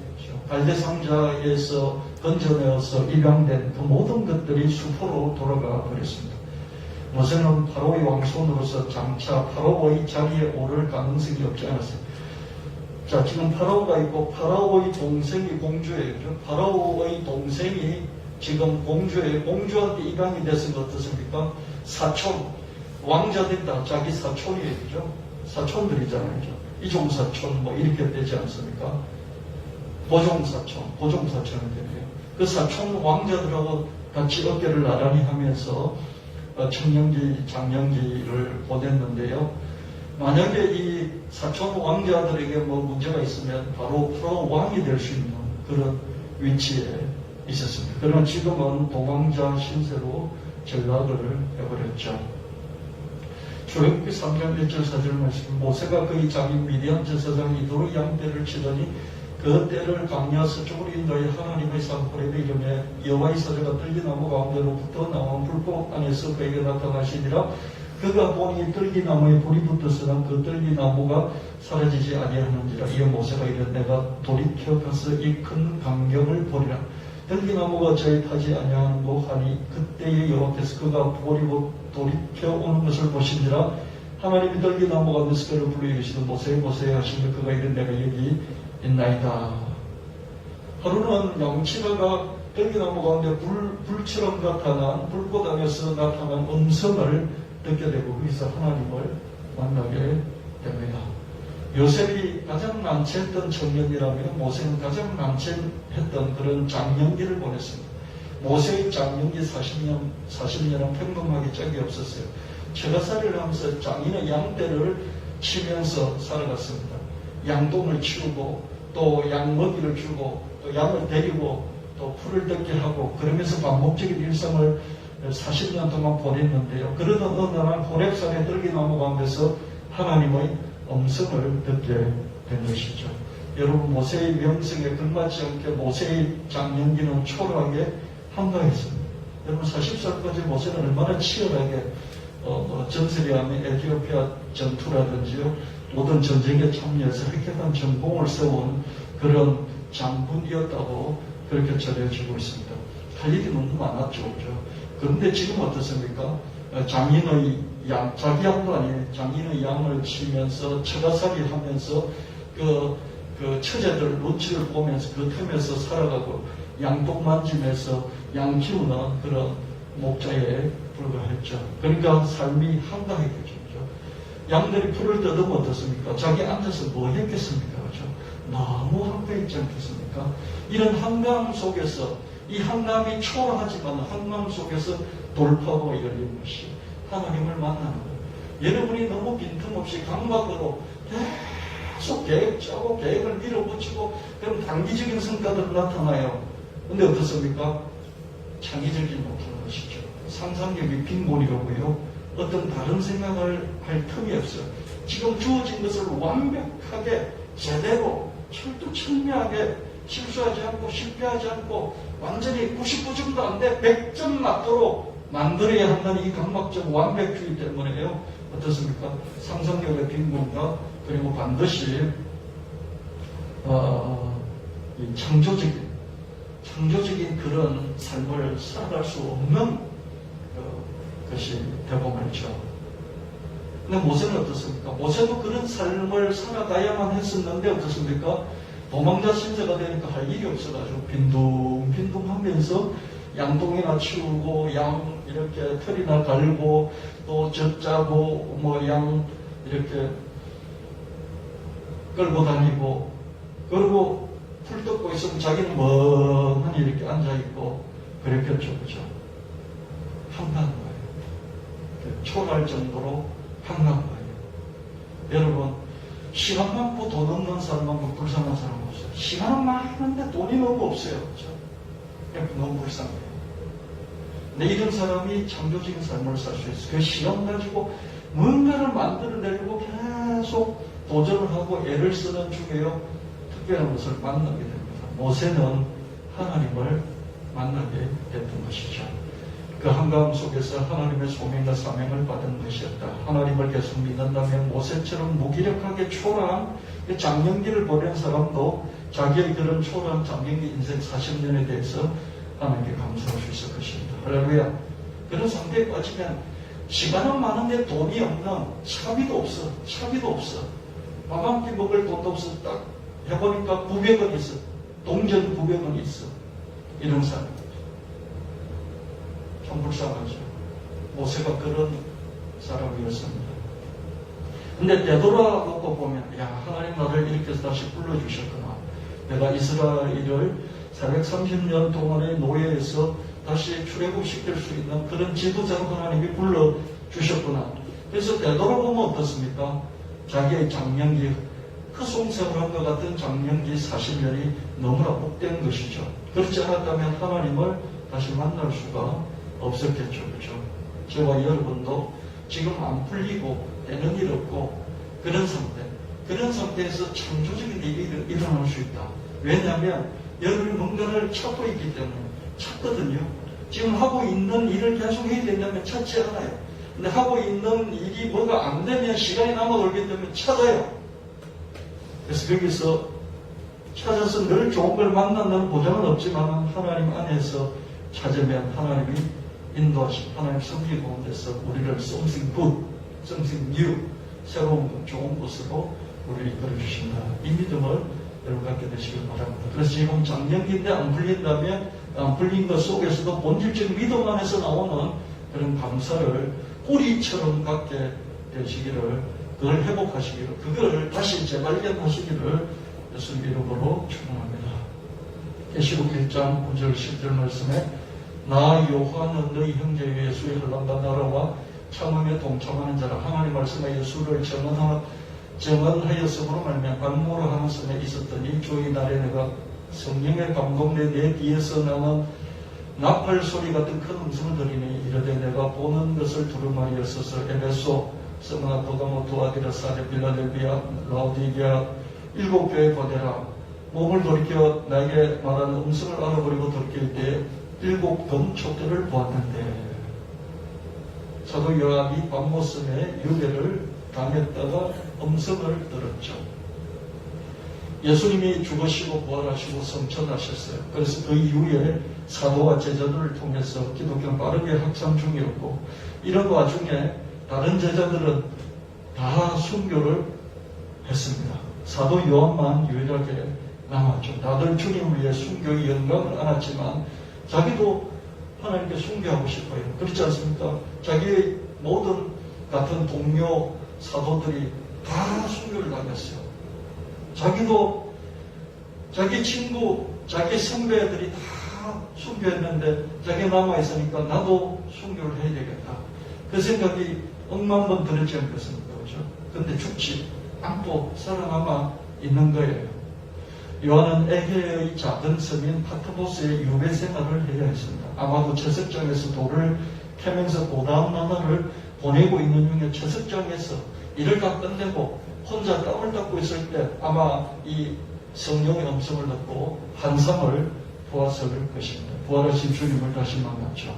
갈대상자에서 건져내어서 입양된 그 모든 것들이 수포로 돌아가 버렸습니다. 모세는 파로의 왕손으로서 장차 파로의 자리에 오를 가능성이 없지 않았어요. 자, 지금 파라오가 있고 파라오의 동생이 공주예요. 파라오의 동생이 지금 공주한테 입양이 돼서 어떻습니까? 사촌, 왕자 된다. 자기 사촌이에요. 그죠? 사촌들이잖아요. 그죠? 이종사촌 뭐 이렇게 되지 않습니까? 고종사촌이 되네요. 그 사촌 왕자들하고 같이 어깨를 나란히 하면서 청년기, 장년기를 보냈는데요. 만약에 이 사촌 왕자들에게 뭐 문제가 있으면 바로 파라오 왕이 될 수 있는 그런 위치에 있었습니다. 그러나 지금은 도망자 신세로 전락을 해버렸죠. 출애굽기 3장 1절 4절 말씀 모세가 그의 자기 미디안 제사장 이도로 양떼를 치더니 그 떼를 강야 서쪽으로 인도해 하나님의 산 호렙에 이름에 여호와의 사자가 들기나무 가운데로부터 나온 불꽃 안에서 그에게 나타나시니라. 그가 보니 들기나무에 불이 붙었으나 그 들기나무가 사라지지 아니하는지라. 이어 모세가 이르되 내가 돌이켜 가서 이 큰 광경을 보리라. 들기나무가 저희 타지 아니하고 하니 그때의 여호와께서 그가 버리고 돌이켜 오는 것을 보시니라. 하나님이 들기나무 가운데서 그를 불러 이르시되 모세 하시며 그가 이른 내가 여기 있나이다. 하루는 양치다가 들기나무 가운데 불처럼 나타난 불꽃 안에서 나타난 음성을 듣게 되고 거기서 하나님을 만나게 됩니다. 요셉이 가장 난처했던 청년이라면 모세는 가장 난처했던 그런 장년기를 보냈습니다. 모세의 장년기 40년은 평범하게 짝이 없었어요. 처가살이를 하면서 장인의 양떼를 치면서 살아갔습니다. 양동을 치우고 또 양먹이를 주고 또 양을 데리고 또 풀을 뜯게 하고 그러면서 반복적인 일상을 40년 동안 보냈는데요. 그러던 어느 날 호렙산의 들기나무 가운데서 하나님의 음성을 듣게 된 것이죠. 여러분 모세의 명성에 걸맞지 않게 모세의 장년기는 초라하게 한가했습니다. 여러분 40살까지 모세는 얼마나 치열하게 전설에 하면 에티오피아 전투라든지요 모든 전쟁에 참여해서 획획한 전공을 세운 그런 장군이었다고 그렇게 전해지고 있습니다. 할 일이 너무 많았죠. 그렇죠? 그런데 지금 어떻습니까? 장인의 양, 자기 양도 아니에요. 장인의 양을 치면서 처가살이 하면서 그 처제들 눈치를 보면서 그 틈에서 살아가고 양똥 만지면서 양 키우는 그런 목자에 불과했죠. 그러니까 삶이 한가했겠죠. 양들이 풀을 뜯으면 어떻습니까? 자기 앉아서 뭐 했겠습니까? 그렇죠? 너무 한가했지 않겠습니까? 이런 한가함 속에서 이 한가함이 초라하지만 한가함 속에서 돌파가 열린 것이 하나님을 만나는 거예요. 여러분이 너무 빈틈없이 강박으로 계속 계획 짜고 계획을 밀어붙이고 그럼 단기적인 성과들 나타나요. 근데 어떻습니까? 창의적이지 못하는 것이죠. 상상력이 빈곤이라고요. 어떤 다른 생각을 할 틈이 없어요. 지금 주어진 것을 완벽하게 제대로 철두철미하게 실수하지 않고 실패하지 않고 완전히 99점도 안 돼 100점 맞도록 만들어야 한다는 이 강박적 완벽주의 때문에요. 어떻습니까? 상상력의 빈곤과 그리고 반드시 이 창조적인 그런 삶을 살아갈 수 없는 것이 되고 말죠. 근데 모세는 어떻습니까? 모세도 그런 삶을 살아가야만 했었는데 어떻습니까? 도망자 신세가 되니까 할 일이 없어가지고 빈둥빈둥 하면서 양동이나 치우고 양 이렇게 털이나 갈고 또 젖 짜고 뭐 양 이렇게 끌고 다니고 그리고 풀 뜯고 있으면 자기는 멍하니 이렇게 앉아있고 그랬겠죠. 그죠? 한가한 거예요. 초라할 정도로 한가한 거예요. 여러분 시간 많고 돈 없는 사람만큼 불쌍한 사람 없어요. 시간은 많은데 돈이 너무 없어요. 그렇죠? 너무 불쌍해요. 근데 이런 사람이 창조적인 삶을 살 수 있어요. 그 시간 가지고 뭔가를 만들어내려고 계속 도전을 하고 애를 쓰는 중에요. 특별한 것을 만나게 됩니다. 모세는 하나님을 만나게 됐던 것이죠. 그 한가함 속에서 하나님의 소명과 사명을 받은 것이었다. 하나님을 계속 믿는다면 모세처럼 무기력하게 초라한 장년기를 보낸 사람도 자기의 그런 초라한 장년기 인생 40년에 대해서 하나님께 감사할 수 있을 것입니다. 할렐루야. 그런 상태에 빠지면 시간은 많은데 돈이 없는 차비도 없어. 밥 한 끼 먹을 돈도 없어. 딱 해보니까 900원 있어. 동전 900원이 있어. 이런 사람. 참 불쌍하죠. 모세가 그런 사람이었습니다. 근데 되돌아놓고 보면, 야, 하나님 나를 이렇게 해서 다시 불러주셨구나. 내가 이스라엘을 430년 동안의 노예에서 다시 출애굽시킬 수 있는 그런 지도자로 하나님이 불러주셨구나. 그래서 되돌아보면 어떻습니까? 자기의 장년기, 흑송생활한 것 같은 장년기 40년이 너무나 복된 것이죠. 그렇지 않았다면 하나님을 다시 만날 수가 없었겠죠. 그렇죠? 저와 여러분도 지금 안 풀리고 되는 일 없고 그런 상태에서 창조적인 일이 일어날 수 있다. 왜냐하면 여러분이 뭔가를 찾고 있기 때문에 찾거든요. 지금 하고 있는 일을 계속 해야 된다면 찾지 않아요. 근데 하고 있는 일이 뭐가 안 되면 시간이 남아 돌기 때문에 찾아요. 그래서 거기서 찾아서 늘 좋은 걸 만난다는 보장은 없지만 하나님 안에서 찾으면 하나님이 인도하신 하나님 성기 가운데서 우리를 something good, something new, 새로운 좋은 곳으로 우리를 이끌어주신다. 이 믿음을 여러분 갖게 되시길 바랍니다. 그래서 지금 장년기인데 안 풀린다면 안 풀린 것 속에서도 본질적인 믿음 안에서 나오는 그런 감사를 뿌리처럼 갖게 되시기를, 그걸 회복하시기를, 그걸 다시 재발견하시기를 예수님 이름으로 축원합니다. 계시록 1장 9절 10절 말씀에 나 요한은 너희 형제 예수의 흘러간 나라와 참음에 동참하는 자라. 하나님 말씀에 예수를 정언하였으므로 말미암아 반모로 하는 섬에 있었더니 주의 날에 내가 성령의 감동내 내 뒤에서 나는 나팔 소리 같은 큰 음성을 들으니 이르되 내가 보는 것을 두루마리였어서 에베소, 스무나, 버가모, 두아디라, 사데, 빌라델비아, 라오디게아 7교회 보내라. 몸을 돌이켜 나에게 말하는 음성을 알아버리고 돌이킬 때 7번 촛대를 보았는데, 사도 요한이 반모섬에 유배를 당했다가 음성을 들었죠. 예수님이 죽으시고 부활하시고 성천하셨어요. 그래서 그 이후에 사도와 제자들을 통해서 기독교는 빠르게 확산 중이었고, 이런 와중에 다른 제자들은 다 순교를 했습니다. 사도 요한만 유일하게 남았죠. 다들 주님을 위해 순교의 영광을 안았지만 자기도 하나님께 순교하고 싶어요. 그렇지 않습니까? 자기의 모든 같은 동료 사도들이 다 순교를 당했어요. 자기도, 자기 친구, 자기 선배들이 다 순교했는데 자기 남아있으니까 나도 순교를 해야 되겠다. 그 생각이 억만 번 들었지 않겠습니까? 그죠? 근데 죽지 않고 살아남아 있는 거예요. 요한은 에게의 작은 섬인 파트모스의 유배 생활을 해야 했습니다. 아마도 채석장에서 돌을 캐면서 고다운 나날을 보내고 있는 중에 채석장에서 일을 다 끝내고 혼자 땀을 닦고 있을 때 아마 이 성령의 음성을 듣고 환상을 보았을 것입니다. 부활하신 주님을 다시 만났죠.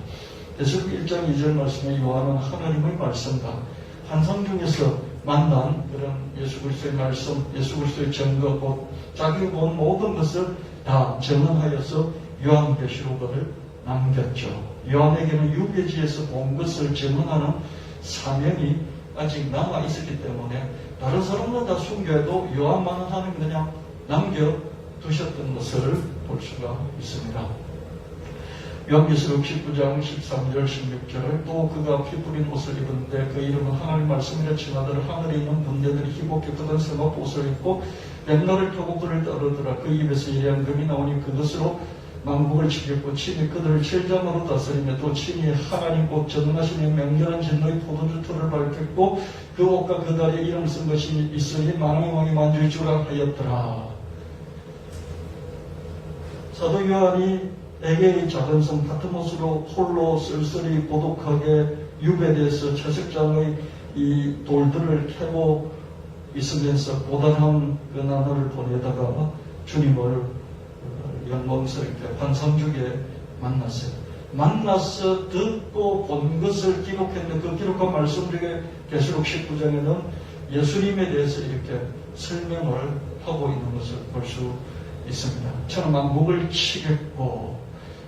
에스겔 1장 2절 말씀에 요한은 하나님의 말씀과 환상 중에서 만난 그런 예수 그리스도의 말씀, 예수 그리스도의 증거, 곧 자기 본 모든 것을 다 증언하여서 요한계시록을 남겼죠. 요한에게는 유배지에서 본 것을 증언하는 사명이 아직 남아있었기 때문에 다른 사람들 다 순교해도 요한만은 하나님 그냥 남겨두셨던 것을 볼 수가 있습니다. 요한계시록 19장 13절 16절 또 그가 피 뿌린 옷을 입었는데 그 이름은 하나님 말씀이라 칭하더라. 하늘에 있는 군대들이 희복게 크던 세마포 옷을 입고 맹로를 펴고 그를 따르더라. 그 입에서 예리한 금이 나오니 그것으로 망국을 치겠고 친히 그들을 7장으로 다스리며 또 친히 하나님 곧 전능하시며 명렬한 진노의 포도주 틀을 밝혔고 그 옷과 그 다리에 이름 쓴 것이 있으니 만왕의 왕이 만주의 주라 하였더라. 사도 요한이 에게의 작은 섬 파트모스로 홀로 쓸쓸히 고독하게 유배돼서 채석장의 이 돌들을 캐고 있으면서 고단한 그 나날을 보내다가 주님을 영광스럽게 환상 중에 만났어요. 만나서 듣고 본 것을 기록했는데 그 기록한 말씀 중에 계시록 19장에는 예수님에 대해서 이렇게 설명을 하고 있는 것을 볼 수 있습니다. 천만국을 치겠고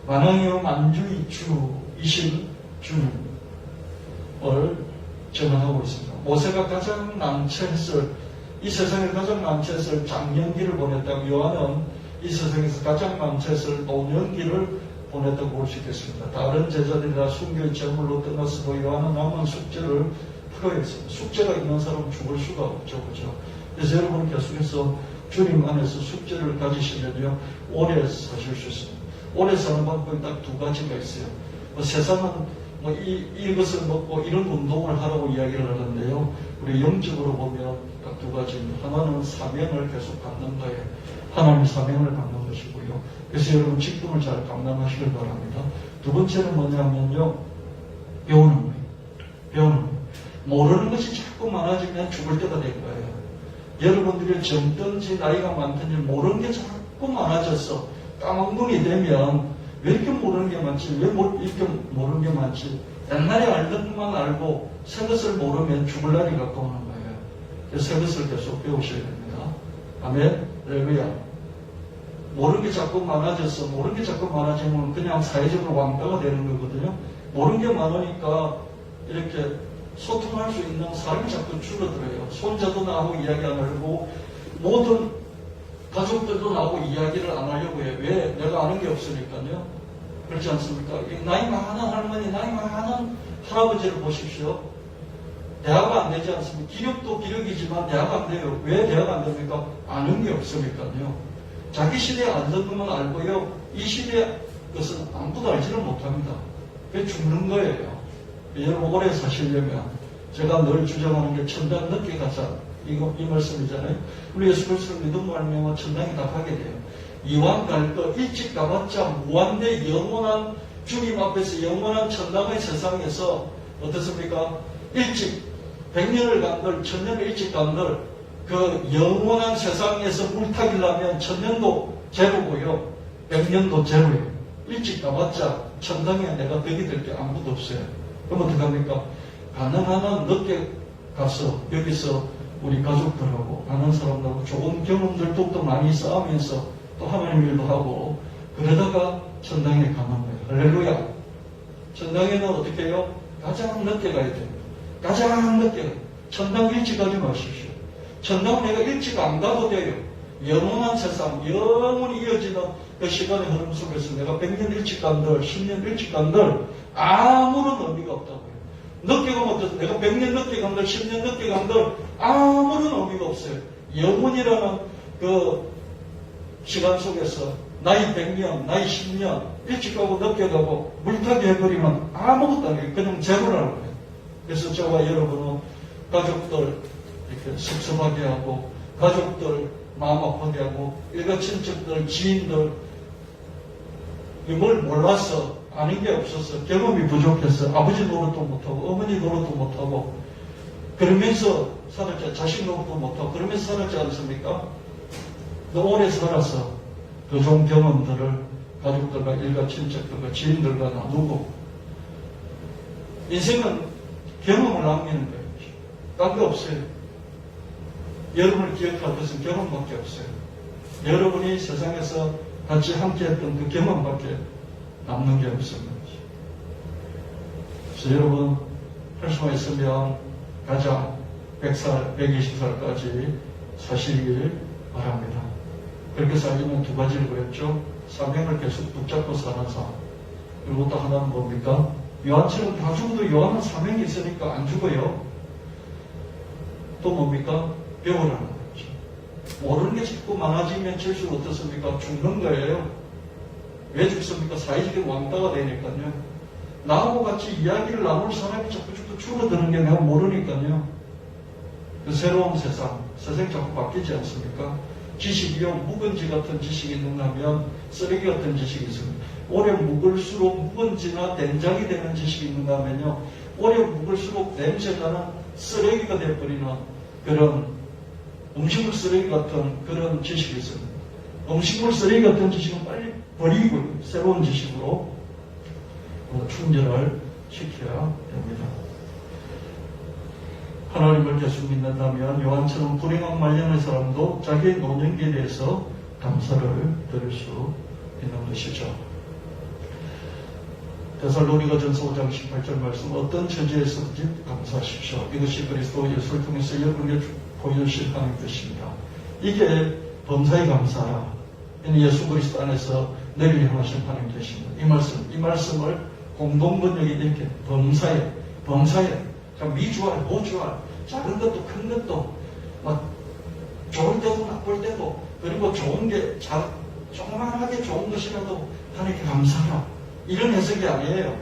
만왕의 만주의 주이신 주님을 전언하고 있습니다. 모세가 가장 난처했을, 이 세상에 가장 난처했을 장년기를 보냈다고 요한은 이 세상에서 가장 난처했을 노년기를 보냈다고 볼 수 있겠습니다. 다른 제자들이 다 순교의 제물로 떠났어도 요한은 남은 숙제를 풀어야 했습니다. 숙제가 있는 사람은 죽을 수가 없죠. 그죠? 그래서 여러분 계속해서 주님 안에서 숙제를 가지시면요 오래 사실 수 있습니다. 오래 사는 방법이 딱 두 가지가 있어요. 세상은 이것을 먹고 이런 운동을 하라고 이야기를 하는데요. 우리 영적으로 보면 딱 두 가지입니다. 하나는 사명을 계속 갖는 거예요. 하나님의 사명을 갖는 것이고요. 그래서 여러분 직분을 잘 감당하시길 바랍니다. 두 번째는 뭐냐면요. 배우는 거예요. 배우는 거예요. 모르는 것이 자꾸 많아지면 죽을 때가 된 거예요. 여러분들이 젊든지 나이가 많든지 모르는 게 자꾸 많아져서 까먹눈이 되면 왜 이렇게 모르는 게 많지? 왜 이렇게 모르는 게 많지? 옛날에 알던 것만 알고 새 것을 모르면 죽을 날이 가까우는 거예요. 그래서 새 것을 계속 배우셔야 됩니다. 아멘. 할렐루야. 모르는 게 자꾸 많아져서 모르는 게 자꾸 많아지면 그냥 사회적으로 왕따가 되는 거거든요. 모르는 게 많으니까 이렇게 소통할 수 있는 사람이 자꾸 줄어들어요. 손자도 나하고 이야기 안 하려고 모든 가족들도 나하고 이야기를 안 하려고 해요. 왜? 내가 아는 게 없으니까요. 그렇지 않습니까? 나이 많은 할머니, 나이 많은 할아버지를 보십시오. 대화가 안 되지 않습니까? 기력도 기력이지만 대화가 안 돼요. 왜 대화가 안 됩니까? 아는 게 없으니까요. 자기 시대에 안 듣는 알고요. 이 시대의 것은 아무도 알지를 못합니다. 그게 죽는 거예요. 여러분 오래 사시려면 제가 늘 주장하는 게 천당 늦게 가자. 이 말씀이잖아요. 우리 예수 그리스도를 믿음으로 알면 천당에 다 가게 돼요. 이왕 갈 거 일찍 가봤자 무한대 영원한 주님 앞에서 영원한 천당의 세상에서 어떻습니까? 일찍 100년을 간들 1000년을 일찍 간들 그 영원한 세상에서 물타기려면 1000년도 제로고요. 100년도 제로예요. 일찍 가봤자 천당에 내가 덕이 될 게 아무도 없어요. 그럼 어떡합니까? 가능한 한 늦게 가서 여기서 우리 가족들하고 아는 사람들하고 좋은 경험들도 또 많이 쌓으면서 또 하나님 일도 하고 그러다가 천당에 가는 거예요. 할렐루야. 천당에는 어떻게 해요? 가장 늦게 가야 됩니다. 가장 늦게 가요. 천당 일찍 가지 마십시오. 천당 내가 일찍 안 가도 돼요. 영원한 세상, 영원히 이어지는 그 시간의 흐름 속에서 내가 100년 일찍 간들, 10년 일찍 간들 아무런 의미가 없다고요. 늦게 가면 어떠세요? 내가 100년 늦게 간들, 10년 늦게 간들 아무런 의미가 없어요. 영원이라는 그 시간 속에서 나이 100년, 나이 10년 일찍 가고 늦게 가고 물타기 해버리면 아무것도 아니에요. 그냥 제로라는 거예요. 그래서 저와 여러분은 가족들 이렇게 섭섭하게 하고 가족들 마음 아프게 하고 일가 친척들, 지인들 뭘 몰라서 아는 게 없어서 경험이 부족해서 아버지 노릇도 못하고 어머니 노릇도 못하고 그러면서 살았지 자식 노릇도 못하고 그러면서 살았지 않습니까? 너 오래 살아서 그 좋은 경험들을 가족들과 일가 친척들과 지인들과 나누고 인생은 경험을 남기는 거예요. 딴 거 없어요. 여러분을 기억할 것은 경험밖에 없어요. 여러분이 세상에서 같이 함께했던 그 경험밖에 남는 게 없습니다. 그래서 여러분 할 수만 있으면 가장 100살, 120살까지 사시길 바랍니다. 그렇게 살려면 두 가지를 그랬죠. 사명을 계속 붙잡고 사는 삶. 그리고 또 하나는 뭡니까? 요한처럼 다 죽어도 요한은 사명이 있으니까 안 죽어요. 또 뭡니까? 배우라는 거죠. 모르는 게 자꾸 많아지면 질수록 어떻습니까? 죽는 거예요. 왜 죽습니까? 사회적인 왕따가 되니까요. 나하고 같이 이야기를 나눌 사람이 자꾸 줄어드는 게 내가 모르니까요. 그 새로운 세상이 자꾸 바뀌지 않습니까? 지식이요, 묵은지 같은 지식이 있는가 하면 쓰레기 같은 지식이 있습니다. 오래 묵을수록 묵은지나 된장이 되는 지식이 있는가 하면요, 오래 묵을수록 냄새나는 쓰레기가 되어버리는 그런 음식물 쓰레기 같은 그런 지식이 있습니다. 음식물 쓰레기 같은 지식은 빨리 버리고 새로운 지식으로 충전을 시켜야 됩니다. 하나님을 계속 믿는다면 요한처럼 불행한 말년의 사람도 자기의 노년기에 대해서 감사를 드릴 수 있는 것이죠. 데살로니가전서 5장 18절 말씀, 어떤 처지에서든지 감사하십시오. 이것이 그리스도 예수를 통해서 여러분에게 보여주실 하나님의 뜻입니다. 이게 범사의 감사야. 예수 그리스도 안에서 너희를 향하신 하나님의 뜻입니다. 이 말씀을 공동번역이 이렇게 범사에 자, 미주알, 모주알, 작은 것도 큰 것도 막 좋을 때도 나쁠 때도 그리고 좋은 게 조그만하게 좋은 것이라도 하나님께 감사하라. 이런 해석이 아니에요.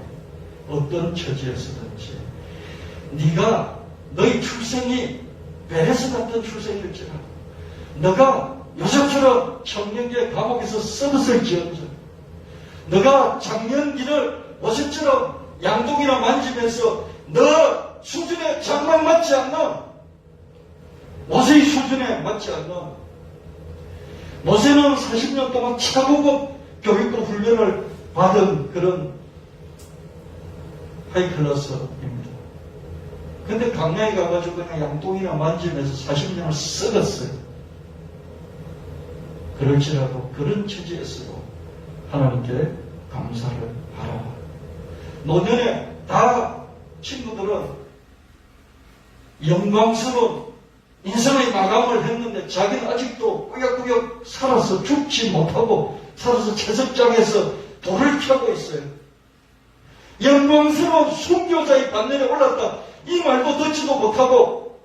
어떤 처지에서든지 네가 너희 출생이 베레스 같은 출생일지라도 너가 요셉처럼 청년기의 감옥에서 썩었을지언정 너가 장년기를 모세처럼 양동이나 만지면서 너 수준에 장막 맞지 않는 모세의 수준에 맞지 않는 모세는 40년 동안 차고급 교육과 훈련을 받은 그런 하이클래스입니다. 근데 강야에 가가지고 그냥 양동이나 만지면서 40년을 썩었어요. 그럴지라도 그런 처지에서도 하나님께 감사를 하라. 노년에 다 친구들은 영광스러운 인생의 마감을 했는데 자기는 아직도 꾸역꾸역 살아서 죽지 못하고 살아서 채석장에서 불을 켜고 있어요. 영광스러운 순교자의 반열에 올랐다. 이 말도 듣지도 못하고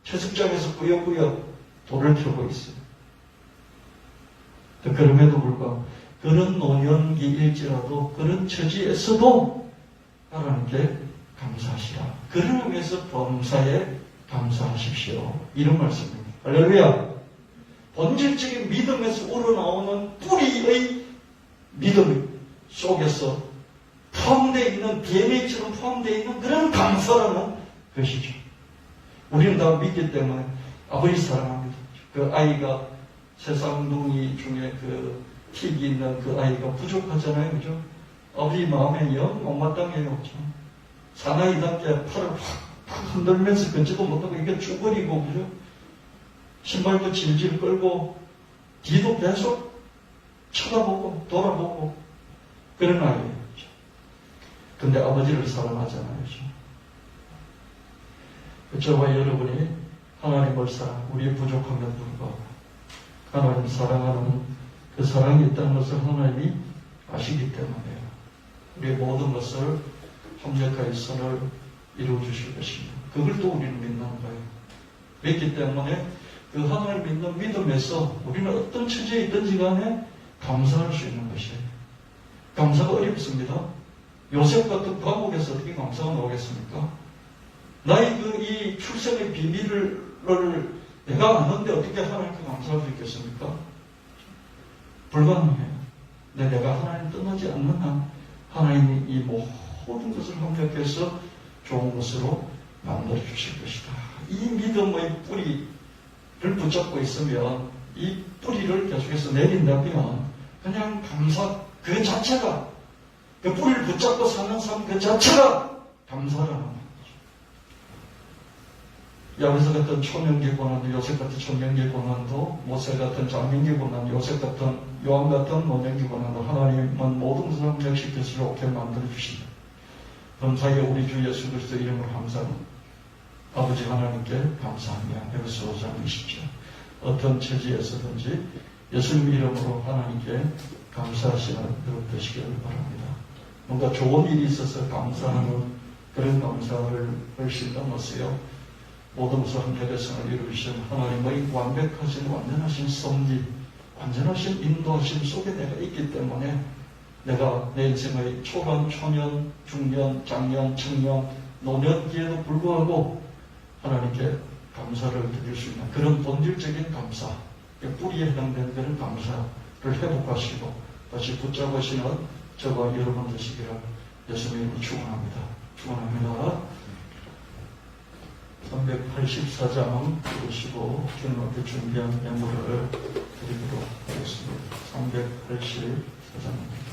채석장에서 꾸역꾸역 불을 켜고 있어요. 그럼에도 불구하고 그런 노년기일지라도 그런 처지에서도 하나님께 감사하시라. 그런 의미에서 범사에 감사하십시오. 이런 말씀입니다. 할렐루야. 본질적인 믿음에서 우러나오는 뿌리의 믿음 속에서 포함되어 있는 DNA처럼 포함되어 있는 그런 감사라는 것이죠. 우리는 다 믿기 때문에 아버지 사랑합니다. 그 아이가 세상둥이 중에 그 틱이 있는 그 아이가 부족하잖아요. 그죠? 아버지 마음에 영 못마땅해요. 없죠. 사나이답게 팔을 확 흔들면서 걷지도 못하고 이게 쭈그리고, 그죠? 신발도 질질 끌고, 뒤도 계속 쳐다보고, 돌아보고, 그런 아이예요. 그죠? 근데 아버지를 사랑하잖아요. 그죠? 저와 여러분이 하나님을 사랑, 우리의 부족함에도 불구하고, 하나님 사랑하는 그 사랑이 있다는 것을 하나님이 아시기 때문에요. 우리의 모든 것을 협력하여 선을 이루어주실 것입니다. 그걸 또 우리는 믿는 거예요. 믿기 때문에 그 하나님을 믿는 믿음에서 우리는 어떤 처지에 있든지 간에 감사할 수 있는 것이에요. 감사가 어렵습니다. 요셉 같은 감옥에서 어떻게 감사가 나오겠습니까? 나의 이 출생의 비밀을 내가 아는데 어떻게 하나님께 감사할 수 있겠습니까? 불가능해요. 근데 내가 하나님 떠나지 않는 한 하나님이 이 모든 것을 협력해서 좋은 것으로 만들어 주실 것이다. 이 믿음의 뿌리를 붙잡고 있으면 이 뿌리를 계속해서 내린다면 그냥 감사 그 자체가 그 뿌리를 붙잡고 사는 삶 그 자체가 감사라는 거죠. 야베스 같은 초명기 고난도, 요셉 같은 초명기 고난도, 모세 같은 장명기 고난도, 요셉 같은 요한 같은 노명기 고난도 하나님은 모든 것을 협력시켜 좋게 만들어 주신다. 범사에 우리 주 예수 그리스도 이름으로 감사합니다. 아버지 하나님께 감사합니다. 에베소 5장 20절. 어떤 처지에서든지 예수님 이름으로 하나님께 감사하시는 여러분 되시기를 바랍니다. 뭔가 좋은 일이 있어서 감사하는 그런 감사를 훨씬 넘었어요. 모든 것을 한결에서는 이루신 하나님의 완벽하신 완전하신 섭리, 완전하신 인도하심 속에 내가 있기 때문에 내가 내 인생의 초반, 초년, 중년, 장년, 청년, 노년기에도 불구하고 하나님께 감사를 드릴 수 있는 그런 본질적인 감사, 뿌리에 해당되는 그런 감사를 회복하시고 다시 붙잡으시는 저와 여러분 되시기를 예수님을 축원합니다. 축원합니다. 384장 보시고 주님 앞에 준비한 예물을 드리도록 하겠습니다. 384장입니다.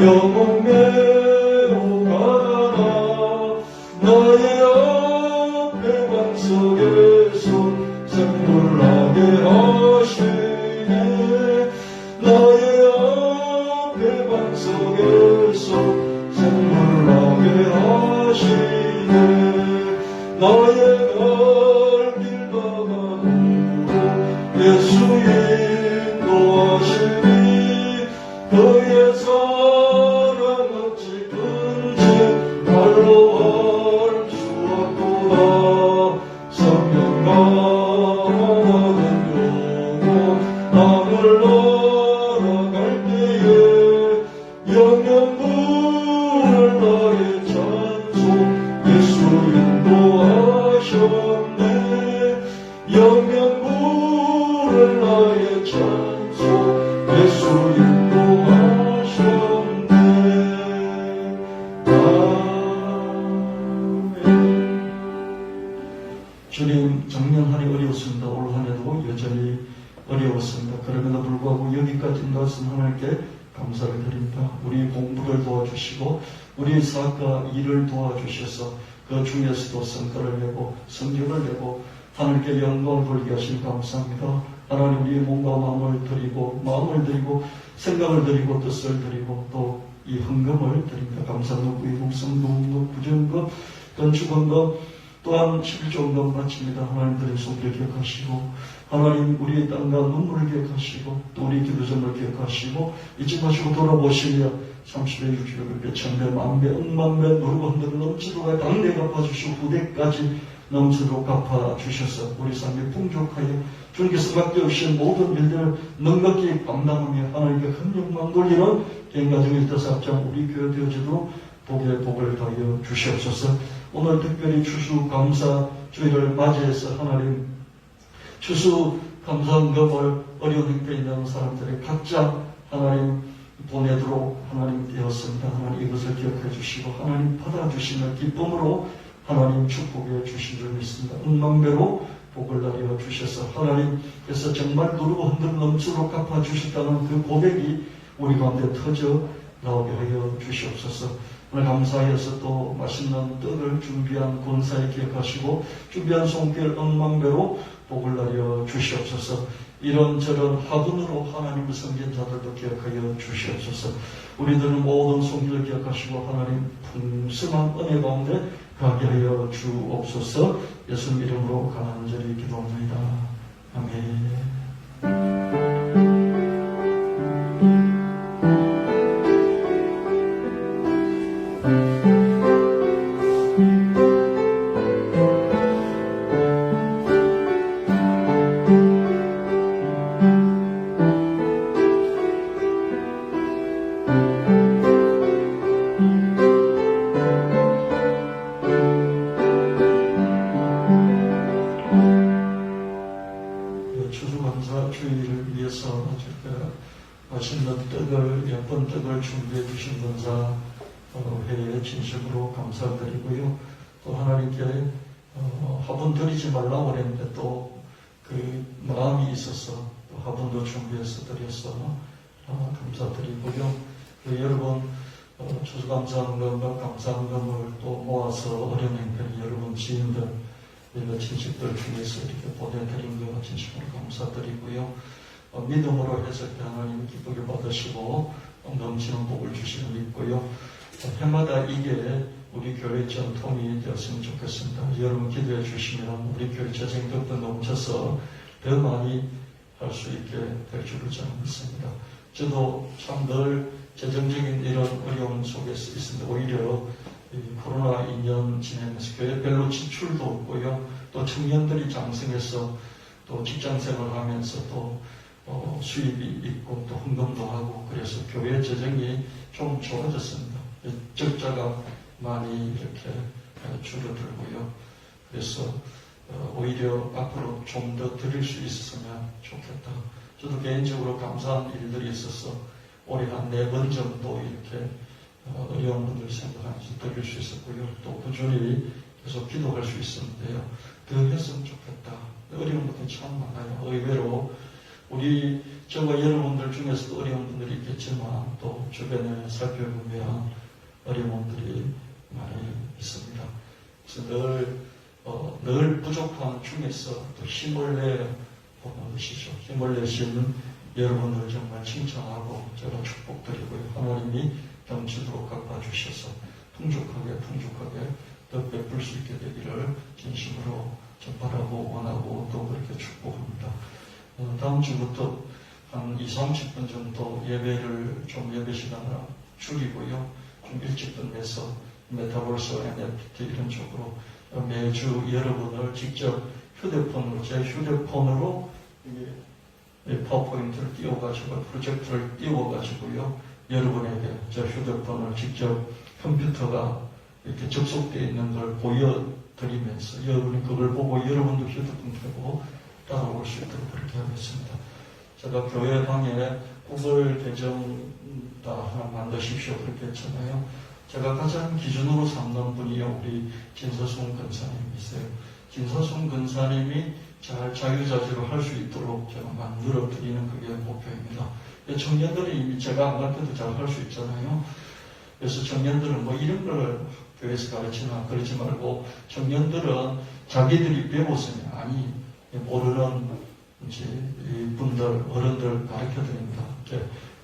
영웅 매우 가라 나의 위에서 생물나게 하시네. 나의 갈 길 가감으로 예수 인도하시니 그의 사랑 어찌 큰지 말로 할 수 없구나. 성령 강하는 영혼 나를 날아갈 때에 영영 부를 나의 찬송 예수 인도하셨네. 영영 부를 나의 찬송 예수 인도하셨네. 아멘. 주님, 작년 한 해 어려웠습니다. 올 한 해도 여전히 어려웠습니다. 그럼에도 불구하고 여기까지 나선 하나님께 감사를 드립니다. 우리 공부를 도와주시고 우리 사과 일을 도와주셔서 그 중에서도 성과를 내고 성적을 내고 하나님께 영광을 돌리게 하시니 감사합니다. 하나님, 우리의 몸과 마음을 드리고 생각을 드리고 뜻을 드리고 또 이 헌금을 드립니다. 감사합니다. 위국 성금급 부정급 건축헌금 또한 11조헌금 바칩니다. 하나님들의 손길을 기억하시고 하나님, 우리의 땅과 눈물을 기억하시고 또 우리 기도점을 기억하시고 잊지 마시고 돌아보시며 30배, 60배, 몇 천배, 만배, 억만배 누르고 흔들어 넘치도록 당대 갚아주시고 후대까지 넘치도록 갚아주셔서 우리 삶이 풍족하여 주님께서 맡겨주신 모든 일들을 넉넉히 감당하며 하나님께 큰 영광 돌리는 개인가정의 일대사업장 우리 교회 되어지도록 복에 복을 더하여 주시옵소서. 오늘 특별히 추수감사 주일을 맞이해서 하나님 추수감사헌금을 어려운 형편에 있는 사람들의 각자 하나님 보내도록 하나님 되었습니다. 하나님 이것을 기억해 주시고 하나님 받아주시는 기쁨으로 하나님 축복해 주신 줄 믿습니다. 은망배로 복을 나려 주셔서 하나님께서 정말 누르고 흔들어 넘치도록 갚아주셨다는 그 고백이 우리 가운데 터져 나오게 하여 주시옵소서. 오늘 감사하여서 또 맛있는 떡을 준비한 권사에 기억하시고 준비한 손길 억만배로 복을 나려 주시옵소서. 이런저런 화분으로 하나님의 성전자들도 기억하여 주시옵소서. 우리들은 모든 손길을 기억하시고 하나님 풍성한 은혜 가운데 가게 하여 주옵소서. 예수님 이름으로 간절히 기도합니다. 아멘. 추수감사 주일을 위해서 맛있는 떡을 예쁜 떡을 준비해 주신 권사 회에 진심으로 감사드리고요. 또 하나님께 화분 드리지 말라고 그랬는데 또 그 마음이 있어서 또 화분도 준비해서 드려서 감사드리고요. 여러분 추수감사헌금과 감사헌금을 또 모아서 어려운 형편에 여러분 지인들 친척들 중에서 이렇게 보내드린 것 진심으로 감사드리고요. 믿음으로 했을 때 하나님 기쁘게 받으시고 넘치는 복을 주시는 믿고요. 해마다 이게 우리 교회 전통이 되었으면 좋겠습니다. 여러분 기도해 주시면 우리 교회 재정력도 넘쳐서 더 많이 할 수 있게 될 줄을 저는 믿습니다. 저도 참 늘 재정적인 이런 어려움 속에서 있습니다. 오히려 코로나 2년 지내면서 교회별로 지출도 없고요. 또 청년들이 장성해서 또 직장생활을 하면서 또 수입이 있고 또 헌금도 하고 그래서 교회 재정이 좀 좋아졌습니다. 적자가 많이 이렇게 줄어들고요. 그래서 오히려 앞으로 좀 더 드릴 수 있었으면 좋겠다. 저도 개인적으로 감사한 일들이 있어서 올해 한 4번 정도 이렇게 어려운 분들 생각하면서 드릴 수 있었고요. 또 꾸준히 계속 기도할 수 있었는데요. 더 했으면 좋겠다. 어려운 분들이 참 많아요. 의외로 저와 여러분들 중에서도 어려운 분들이 있겠지만 또 주변에 살펴보면 어려운 분들이 많이 있습니다. 그래서 늘 부족한 중에서 또 힘을 내보는 것이죠. 힘을 내시는 여러분들 정말 칭찬하고 제가 축복드리고요. 하나님이 넘치도록 갚아주셔서 풍족하게 더 베풀 수 있게 되기를 진심으로 좀 바라고 원하고 또 그렇게 축복합니다. 다음 주부터 한 20-30분 정도 예배를 좀 예배 시간을 줄이고요. 좀 일찍 끝내서 메타버스, NFT 이런 쪽으로 매주 여러분을 직접 휴대폰으로, 제 휴대폰으로 파워포인트를 띄워가지고 프로젝터를 띄워가지고요. 여러분에게 제 휴대폰을 직접 컴퓨터가 이렇게 접속되어 있는 걸 보여드리면서 여러분이 그걸 보고 여러분도 휴대폰 켜고 따라올 수 있도록 그렇게 하겠습니다. 제가 교회 방에 구글 계정 다 하나 만드십시오 그렇게 했잖아요. 제가 가장 기준으로 삼는 분이요, 우리 진서순 권사님이세요. 진서순 권사님이 잘 자유자재로 할 수 있도록 제가 만들어 드리는 그게 목표입니다. 청년들이 이미 제가 안 가르쳐도 잘 할 수 있잖아요. 그래서 청년들은 뭐 이런 걸 교회에서 가르치나 그러지 말고 청년들은 자기들이 배웠으니 아니 모르는 이제 분들 어른들 가르쳐 드립니다.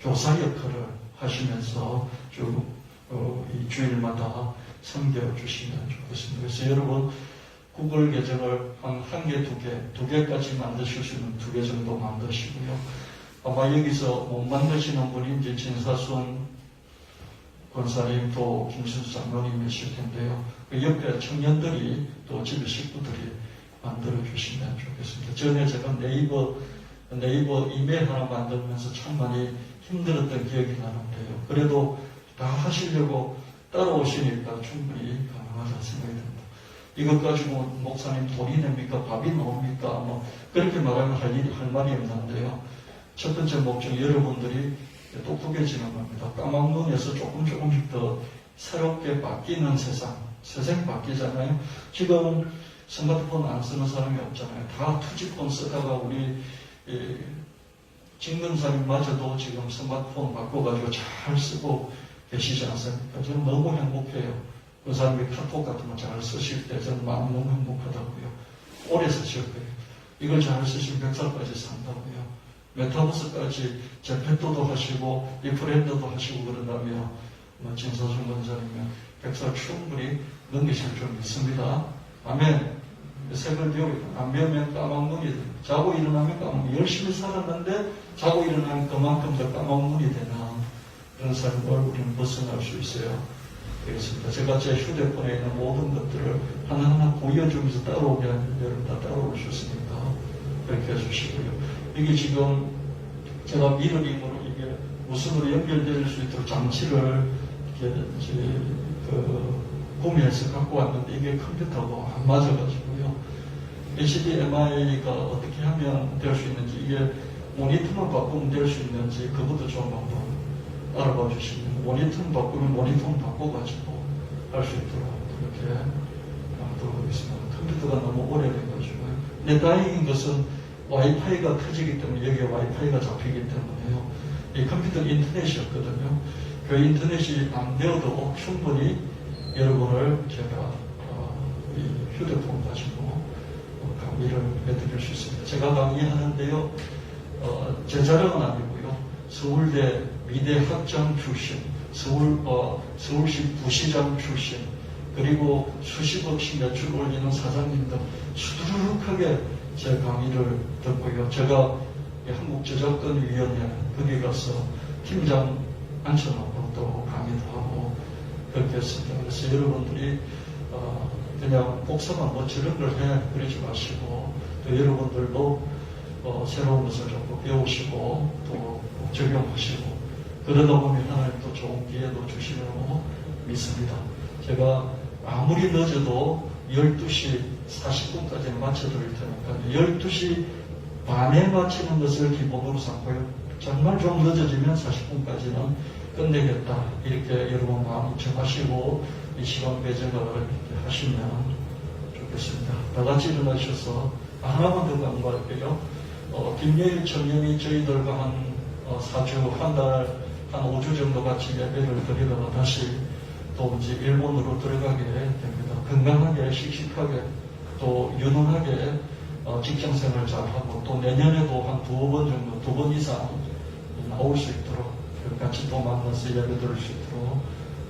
교사 역할을 하시면서 쭉 이 주일마다 섬겨 주시면 좋겠습니다. 그래서 여러분 구글 계정을 한 개, 두 개까지 만드실 수 있는 2개 정도 만드시고요. 아마 여기서 못 만드시는 분이 이제 진사순 권사님 또 김순수 장로님이실 텐데요. 그 옆에 청년들이 또 집에 식구들이 만들어 주시면 좋겠습니다. 전에 제가 네이버 이메일 하나 만들면서 참 많이 힘들었던 기억이 나는데요. 그래도 다 하시려고 따라오시니까 충분히 가능하다 생각이 듭니다. 이것 가지고 목사님 돈이 됩니까? 밥이 나옵니까? 뭐 그렇게 말하면 할 말이 없는데요. 첫 번째 목적 여러분들이 똑똑해지는 겁니다. 까막눈에서 조금씩 더 새롭게 바뀌는 세상이 바뀌잖아요. 지금 스마트폰 안 쓰는 사람이 없잖아요. 다 투지폰 쓰다가 우리 진근사님마저도 지금 스마트폰 바꿔가지고 잘 쓰고 계시지 않습니까? 저는 너무 행복해요. 그 사람이 카톡 같은 거 잘 쓰실 때 저는 마음 너무 행복하다고요. 오래 쓰실 거예요. 이걸 잘 쓰시면 100살까지 산다고요. 메타버스까지 제페토도 하시고 리프렌더도 하시고 그런다면 진서준 원장이면 100살 충분히 넘기실 줄 믿습니다. 아멘. 색을 배우고 안 배우면 까막눈이 돼요. 자고 일어나면 까막눈이 열심히 살았는데 자고 일어나면 그만큼 더 까막눈이 되나 그런 삶을 우리는 벗어날 수 있어요. 되겠습니다. 제가 제 휴대폰에 있는 모든 것들을 하나하나 보여주면서 따라오게 하는 여러분 다 따라올 수 있으니까 그렇게 해주시고요. 이게 지금 제가 미러링으로 이게 무선으로 연결될 수 있도록 장치를 이렇게 구매해서 갖고 왔는데 이게 컴퓨터하고 안 맞아가지고요. HDMI가 어떻게 하면 될 수 있는지 이게 모니터만 바꾸면 될 수 있는지 그것도 좀 한번 알아봐 주시면 모니터만 바꾸면 모니터만 바꿔가지고 할 수 있도록 그렇게 하도록 하겠습니다. 컴퓨터가 너무 오래돼가지고요. 근데 다행인 것은 와이파이가 터지기 때문에 여기에 와이파이가 잡히기 때문에요. 이 컴퓨터 인터넷이었거든요. 그 인터넷이 안 되어도 충분히 여러분을 제가 이 휴대폰 가지고 강의를 해드릴 수 있습니다. 제가 강의하는데요. 제 자랑은 아니고요. 서울대 미대 학장 출신, 서울시 부시장 출신, 그리고 수십억씩 매출 올리는 사장님들 수두룩하게 제 강의를 듣고요. 제가 한국저작권위원회 거기 가서 팀장 앉혀놓고 또 강의도 하고 그렇게 했습니다. 그래서 여러분들이 그냥 복사만 뭐 저런 걸 해 그러지 마시고 또 여러분들도 새로운 것을 자꾸 배우시고 또 적용하시고 그러다 보면 하나님 또 좋은 기회도 주시려고 믿습니다. 제가 아무리 늦어도 12시 40분까지는 마쳐드릴 테니까 12시 반에 마치는 것을 기본으로 삼고요. 정말 좀 늦어지면 40분까지는 끝내겠다. 이렇게 여러분 마음 정하시고 이 시간 배정을 이렇게 하시면 좋겠습니다. 다 같이 일어나셔서 하나만 더 강조할게요. 김예일 청년이 저희들과 한 4주, 한 달, 한 5주 정도 같이 예배를 드리다가 다시 또 이제 일본으로 들어가게 됩니다. 건강하게, 씩씩하게, 또 유능하게 직장생활 잘 하고 또 내년에도 한 2번 정도, 2번 이상 나올 수 있도록 같이 또 만나서 예배 드릴 수 있도록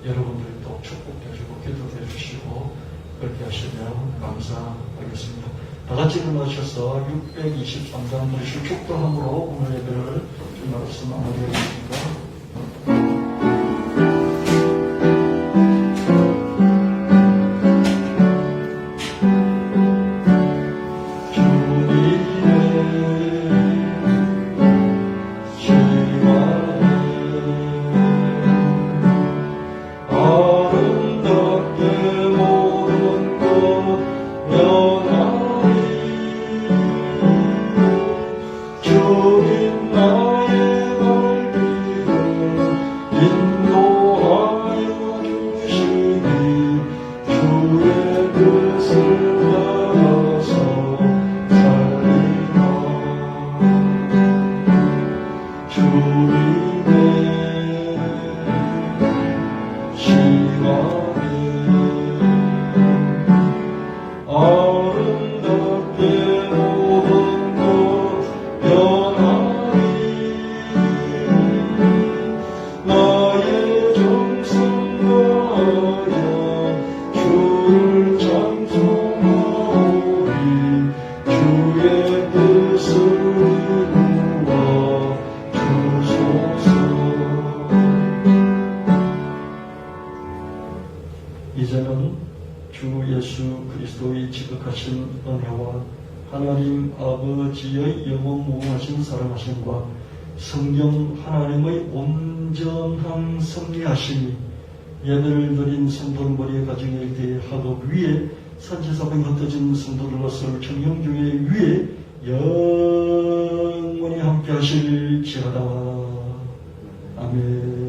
여러분들이 또 축복해주고 기도해 주시고 그렇게 하시면 감사하겠습니다. 다 같이 일어나셔서 623장 우리시 축도함으로 오늘 예배를 주말로서 마무리하겠습니다. 이제는 주 예수 그리스도의 지극하신 은혜와 하나님 아버지의 영원무궁하신 사랑하심과 성령 하나님의 온전한 섭리하심이 예배를 드린 성도들의 가정에 대해 학업 위에 산지사병 흩어진 성도들로서 청영교회 위에 영원히 함께 하실지어다. 아멘.